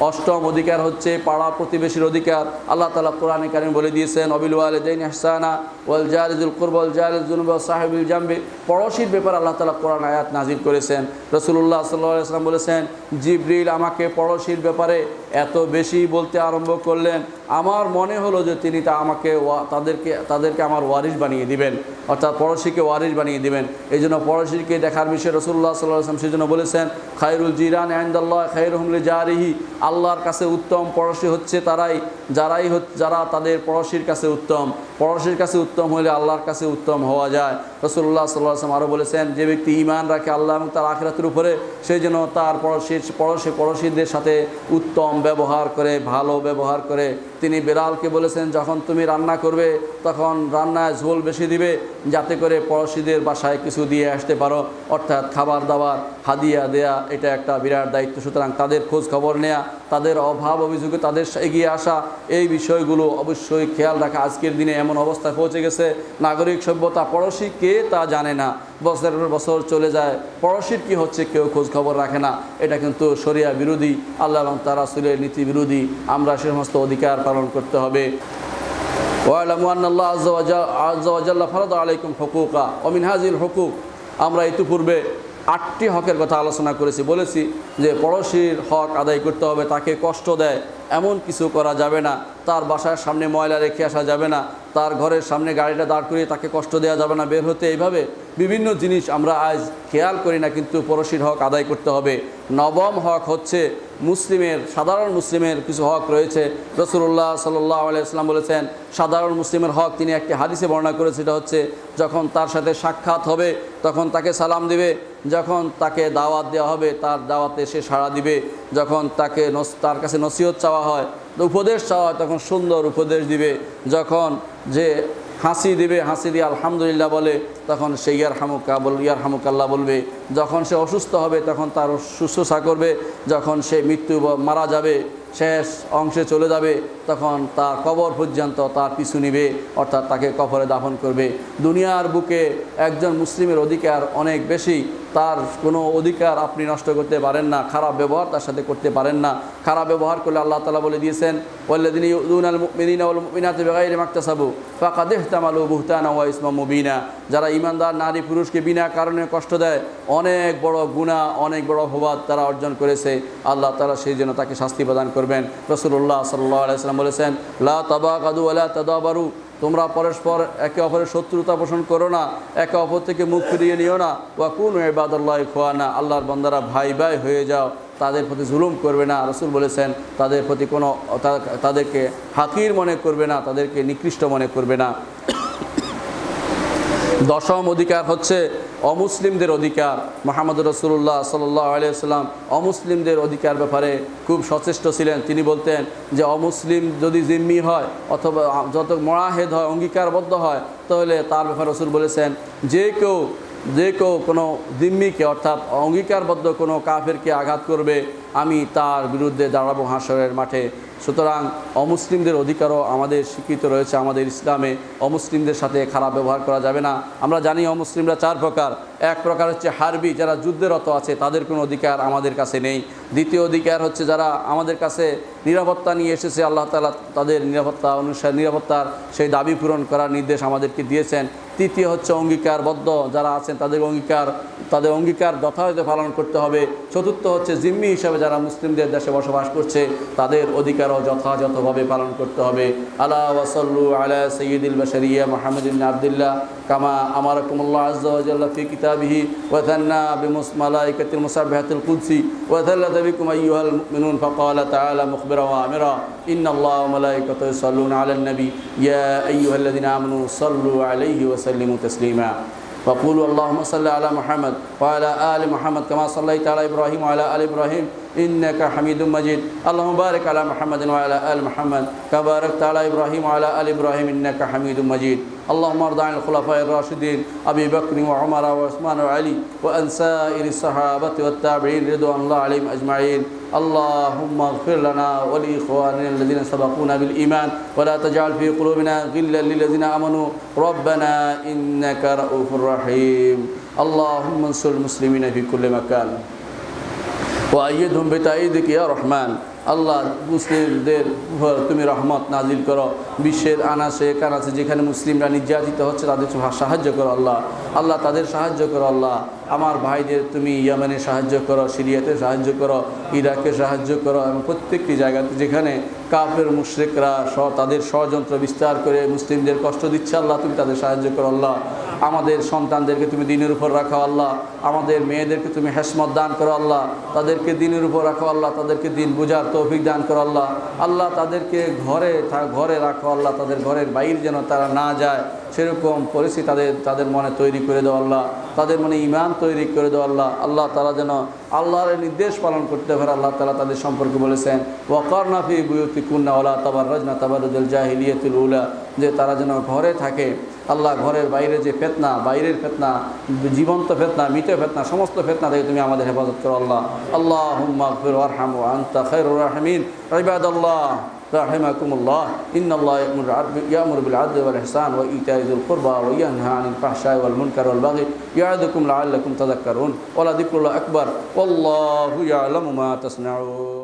Speaker 1: অষ্টম অধিকার হচ্ছে পাড়া প্রতিবেশীর অধিকার। আল্লাহ তাআলা কোরআনে কারীমে বলে দিয়েছেন, ওয়াবিল ওয়ালিদাইনি ইহসানা ওয়াল জারি যুল কুরবা ওয়াল জারি যুনুবা ওয়া সাহিবিল জামবি। পড়োশীর ব্যাপারে আল্লাহ তাআলা কোরআন আয়াত নাজিল করেছেন। রাসূলুল্লাহ সাল্লাল্লাহু আলাইহি ওয়াসাল্লাম বলেছেন, জিবরিল আমাকে পড়োশীর ব্যাপারে এত বেশি বলতে আরম্ভ করলেন, আমার মনে হলো যে তিনি আমাকে তাদেরকে আমার ওয়ারিস বানিয়ে দিবেন, অর্থাৎ পড়োশীকে ওয়ারিস বানিয়ে দিবেন। এই জন্য পড়োশীকে দেখার বিষয়ে রাসূলুল্লাহ সাল্লাল্লাহু আলাইহি ওয়াসাল্লাম সেজন্য বলেছেন, খায়রুল জিরানি ইনদাল্লাহ খায়রুহুম লিজারিহি, আল্লাহর কাছে উত্তম পড়োশী হচ্ছে যারা তাদের পড়োশীর কাছে উত্তম। পড়োশীর কাছে উত্তম হলে আল্লাহর কাছে উত্তম হওয়া যায়। রাসূলুল্লাহ সাল্লাল্লাহু আলাইহি ওয়াসাল্লাম আরও বলেছেন, যে ব্যক্তি ঈমান রাখে আল্লাহ এবং তার আখিরাতের উপরে, সেই জন্য তার পড়োশীদের সাথে উত্তম ব্যবহার করে, ভালো ব্যবহার করে। তিনি বেলালকে বলেছেন, যখন তুমি রান্না করবে তখন রান্নায় ঝোল বেশি দিবে, যাতে করে পড়োশীদের বাসায় কিছু দিয়ে আসতে পারো, অর্থাৎ খাবার দাবার হাদিয়া দেয়া, এটা একটা বিরাট দায়িত্ব। সুতরাং তাদের খোঁজ খবর নেয়া, তাদের অভাব অভিযোগে তাদের এগিয়ে আসা, এই বিষয়গুলো অবশ্যই খেয়াল রাখা। আজকের দিনে এমন অবস্থায় পৌঁছে গেছে, নাগরিক সভ্যতা পড়োশী কে তা জানে না, বছরের পর বছর চলে যায়, পড়োশীর কী হচ্ছে কেউ খোঁজ খবর রাখে না। এটা কিন্তু শরিয়া বিরোধী, আল্লাহ এবং তার রাসূলের নীতি বিরোধী। আমরা সে সমস্ত অধিকার পালন করতে হবে। ওয়ালামু আন্নাল্লাহ আযজা ওয়া জাল্লা ফারাদা আলাইকুম হুকুকা ওয়া মিন হাযিল হুকুক, আমরা ইতিপূর্বে 8টি হকের কথা আলোচনা বলেছি যে পড়োশীর হক আদায় করতে হবে। তাকে কষ্ট দেয় এমন কিছু করা যাবে না, তার বাসার সামনে ময়লা রেখে আসা যাবে না, তার ঘরের সামনে গাড়িটা দাঁড় করিয়ে তাকে কষ্ট দেওয়া যাবে না বের হতে। এইভাবে বিভিন্ন জিনিস আমরা আজ খেয়াল করি না, কিন্তু পড়োশীর হক আদায় করতে হবে। নবম হক হচ্ছে সাধারণ মুসলিমের কিছু হক রয়েছে। রাসূলুল্লাহ সাল্লাল্লাহু আলাইহি ওয়াসাল্লাম বলেছেন, সাধারণ মুসলিমের হক তিনি একটি হাদিসে বর্ণনা করেছে, সেটা হচ্ছে যখন তার সাথে সাক্ষাৎ হবে তখন তাকে সালাম দিবে, যখন তাকে দাওয়াত দেওয়া হবে তার দাওয়াতে সে সাড়া দিবে, যখন তার কাছে নসিহত চাওয়া হয়, উপদেশ চাওয়া হয়, তখন সুন্দর উপদেশ দিবে, যখন যে হাসি দিবে, হাসি দিয়ে আলহামদুলিল্লাহ বলে, তখন সে ইয়ারহামুকাল্লাহ বলবে, যখন সে অসুস্থ হবে তখন তার শুশ্রূষা করবে, যখন সে মারা যাবে, শেষ অংশে চলে যাবে, তখন তার কবর পর্যন্ত তার পিছু নিবে, অর্থাৎ তাকে কবরে দাফন করবে। দুনিয়ার বুকে একজন মুসলিমের অধিকার অনেক বেশি, তার কোনো অধিকার আপনি নষ্ট করতে পারেন না, খারাপ ব্যবহার তার সাথে করতে পারেন না। খারাপ ব্যবহার করলে আল্লাহ তাআলা বলে দিয়েছেন, ওয়াল্লাযীনা ইউযুনাল মুমিনিনা ওয়াল মুমিনাতি বিগাইরি মাকতাসাবু ফাকাদ ইহতামালু বুহতানা ওয়া ইসমান মুবিনা। যারা ঈমানদার নারী পুরুষকে বিনা কারণে কষ্ট দেয়, অনেক বড় গুনাহ, অনেক বড় অপবাদ তারা অর্জন করেছে। আল্লাহ তাআলা সেই জন্য তাকে শাস্তি প্রদান করবেন। রাসূলুল্লাহ সাল্লাল্লাহু আলাইহি ওয়াসাল্লাম বলেছেন, লা তাবাগাদু ওয়া লা তাদাবারু, তোমরা পরস্পর একে অপরের শত্রুতা পোষণ করো না, একে অপর থেকে মুখ ফিরিয়ে নিও না। ওয়া কুনু ইবাদাল্লাহি ইখওয়ানা, আল্লাহর বান্দারা ভাই ভাই হয়ে যাও, তাদের প্রতি জুলুম করবে না। রাসূল বলেছেন, তাদের প্রতি তাদেরকে হাকির মনে করবে না, তাদেরকে নিকৃষ্ট মনে করবে না। দশম অধিকার হচ্ছে অমুসলিমদের অধিকার। মুহাম্মদ রাসূলুল্লাহ সাল্লাল্লাহু আলাইহি ওয়াসাল্লাম অমুসলিমদের অধিকার ব্যাপারে খুব সচেষ্ট ছিলেন। তিনি বলতেন যে অমুসলিম যদি জিম্মি হয় অথবা যত মুআহেদ হয়, অঙ্গীকারবদ্ধ হয়, তাহলে তার ব্যাপারে রাসূল বলেছেন যে কেউ কোনো জিম্মিকে অর্থাৎ অঙ্গীকারবদ্ধ কোনো কাফেরকে আঘাত করবে, আমি তার বিরুদ্ধে দাঁড়াবো হাশরের মাঠে। সুতরাং অমুসলিমদের অধিকারও আমাদের স্বীকৃত রয়েছে আমাদের ইসলামে। অমুসলিমদের সাথে খারাপ ব্যবহার করা যাবে না। আমরা জানি অমুসলিমরা চার প্রকার। এক প্রকার হচ্ছে হারবি, যারা যুদ্ধরত আছে, তাদের কোনো অধিকার আমাদের কাছে নেই। দ্বিতীয় অধিকার হচ্ছে যারা আমাদের কাছে নিরাপত্তা নিয়ে এসেছে, আল্লাহ তাআলা তাদের নিরাপত্তার সেই দাবি পূরণ করার নির্দেশ আমাদেরকে দিয়েছেন। তৃতীয় হচ্ছে অঙ্গীকারবদ্ধ যারা আছেন, তাদের অঙ্গীকার যথাযথ পালন করতে হবে। চতুর্থ হচ্ছে জিম্মি হিসাবে যারা মুসলিমদের দেশে বসবাস করছে, তাদের অধিকারও যথাযথভাবে পালন করতে হবে। আলা ওয়াসাল্লু আলা সাইয়্যিদিল বাশারিয়া মুহাম্মদ ইবনে আবদুল্লাহ কামা আমারাকুমুল্লাহ আযজা ওয়া জাল্লা ফি কিতাবিহি ওয়া থান্না বিমালাইকাতিল মুসাববিহাতিল কুদসি ওয়া যাল্লাতা বিকুম আইয়ুহাল মুমিনুন ফাকালা তাআলা মুখবিরা ওয়া আমিরা ইন্নাল্লাহা ওয়া মালাইকাতাহু ইউসাল্লুনা আলান নবী ইয়া আইয়ুহাল্লাযিনা আমানু সাল্লু আলাইহি ওয়া সাল্লিমু তাসলিমা। وقولوا اللهم صل على محمد وعلى آل محمد كما صليت على إبراهيم وعلى آل إبراهيم إنك حميد مجيد. اللهم بارك على محمد وعلى آل محمد كما باركت على إبراهيم وعلى آل إبراهيم إنك حميد مجيد. اللهم ارض عن الخلفاء الراشدين أبي بكر وعمر وعثمان وعلي وعن سائر الصحابة والتابعين رضوان الله عليهم أجمعين. اللهم اغفر لنا ولإخواننا الذين سبقونا بالإيمان ولا تجعل في قلوبنا غلا للذين آمنوا ربنا إنك رؤوف رحيم. اللهم انصر المسلمين في كل مكان وأيدهم بتأييدك يا رحمن. আল্লাহ মুসলিমদের উপর তুমি রহমত নাজিল করো। বিশ্বের আনাচে কানাচে যেখানে মুসলিমরা নির্যাতিত হচ্ছে তাদের সাহায্য করো আল্লাহ। আল্লাহ তাদের সাহায্য করো আল্লাহ। আমার ভাইদের তুমি ইয়েমেনে সাহায্য করো, সিরিয়াতে সাহায্য করো, ইরাকে সাহায্য করো, এবং প্রত্যেকটি জায়গাতে যেখানে কাফের মুশরিকরা তাদের ষড়যন্ত্র বিস্তার করে মুসলিমদের কষ্ট দিচ্ছে, আল্লাহ তুমি তাদের সাহায্য করো আল্লাহ। আমাদের সন্তানদেরকে তুমি দিনের উপর রাখো আল্লাহ। আমাদের মেয়েদেরকে তুমি হেসমত দান করো আল্লাহ। তাদেরকে দিনের উপর রাখো আল্লাহ। তাদেরকে দিন বুঝার তৌফিক দান করো আল্লাহ। আল্লাহ তাদেরকে ঘরে রাখো আল্লাহ। তাদের ঘরের বাইরে যেন তারা না যায় সেরকম পরিস্থিতি তাদের মনে তৈরি করে দাও আল্লাহ। তাদের মনে ঈমান তৈরি করে দাও আল্লাহ। আল্লাহ তারা যেন আল্লাহর নির্দেশ পালন করতে পারে। আল্লাহ তাআলা তাদের সম্পর্কে বলেছেন ওয়াকারনা ফি বুয়ুতিকুন্না ওয়ালা তাবাররাজনা তাবাররুজাল জাহিলিয়াতিল উলা, যে তারা যেন ঘরে থাকে। আল্লাহ ঘরের বাইরে যে ফিতনা, বাইরের ফিতনা, জীবন্ত ফিতনা, মৃত ফিতনা, সমস্ত ফিতনা থেকে তুমি আমাদের হেফাজত করো আল্লাহ। আল্লাহুম্মা আগফির ওয়ারহাম ওয়া আনতা খায়রুর রাহিমিন। ইবাদাল্লাহ রাহিমাকুমুল্লাহ, ইন্নাল্লাহা ইয়া'মুরু বিল আদলি ওয়াল ইহসান ওয়া ইতা'i যিল কুরবা ওয়া ইয়ানহা আনিল ফাহশাই ওয়াল মুনকারি ওয়াল বাগই ইয়া'ইদুকুম লা'আল্লাকুম তাযাক্কারুন ওয়া লাযিকরুল্লাহি আকবার ওয়াল্লাহু ইয়া'লামু মা তাসনাউন।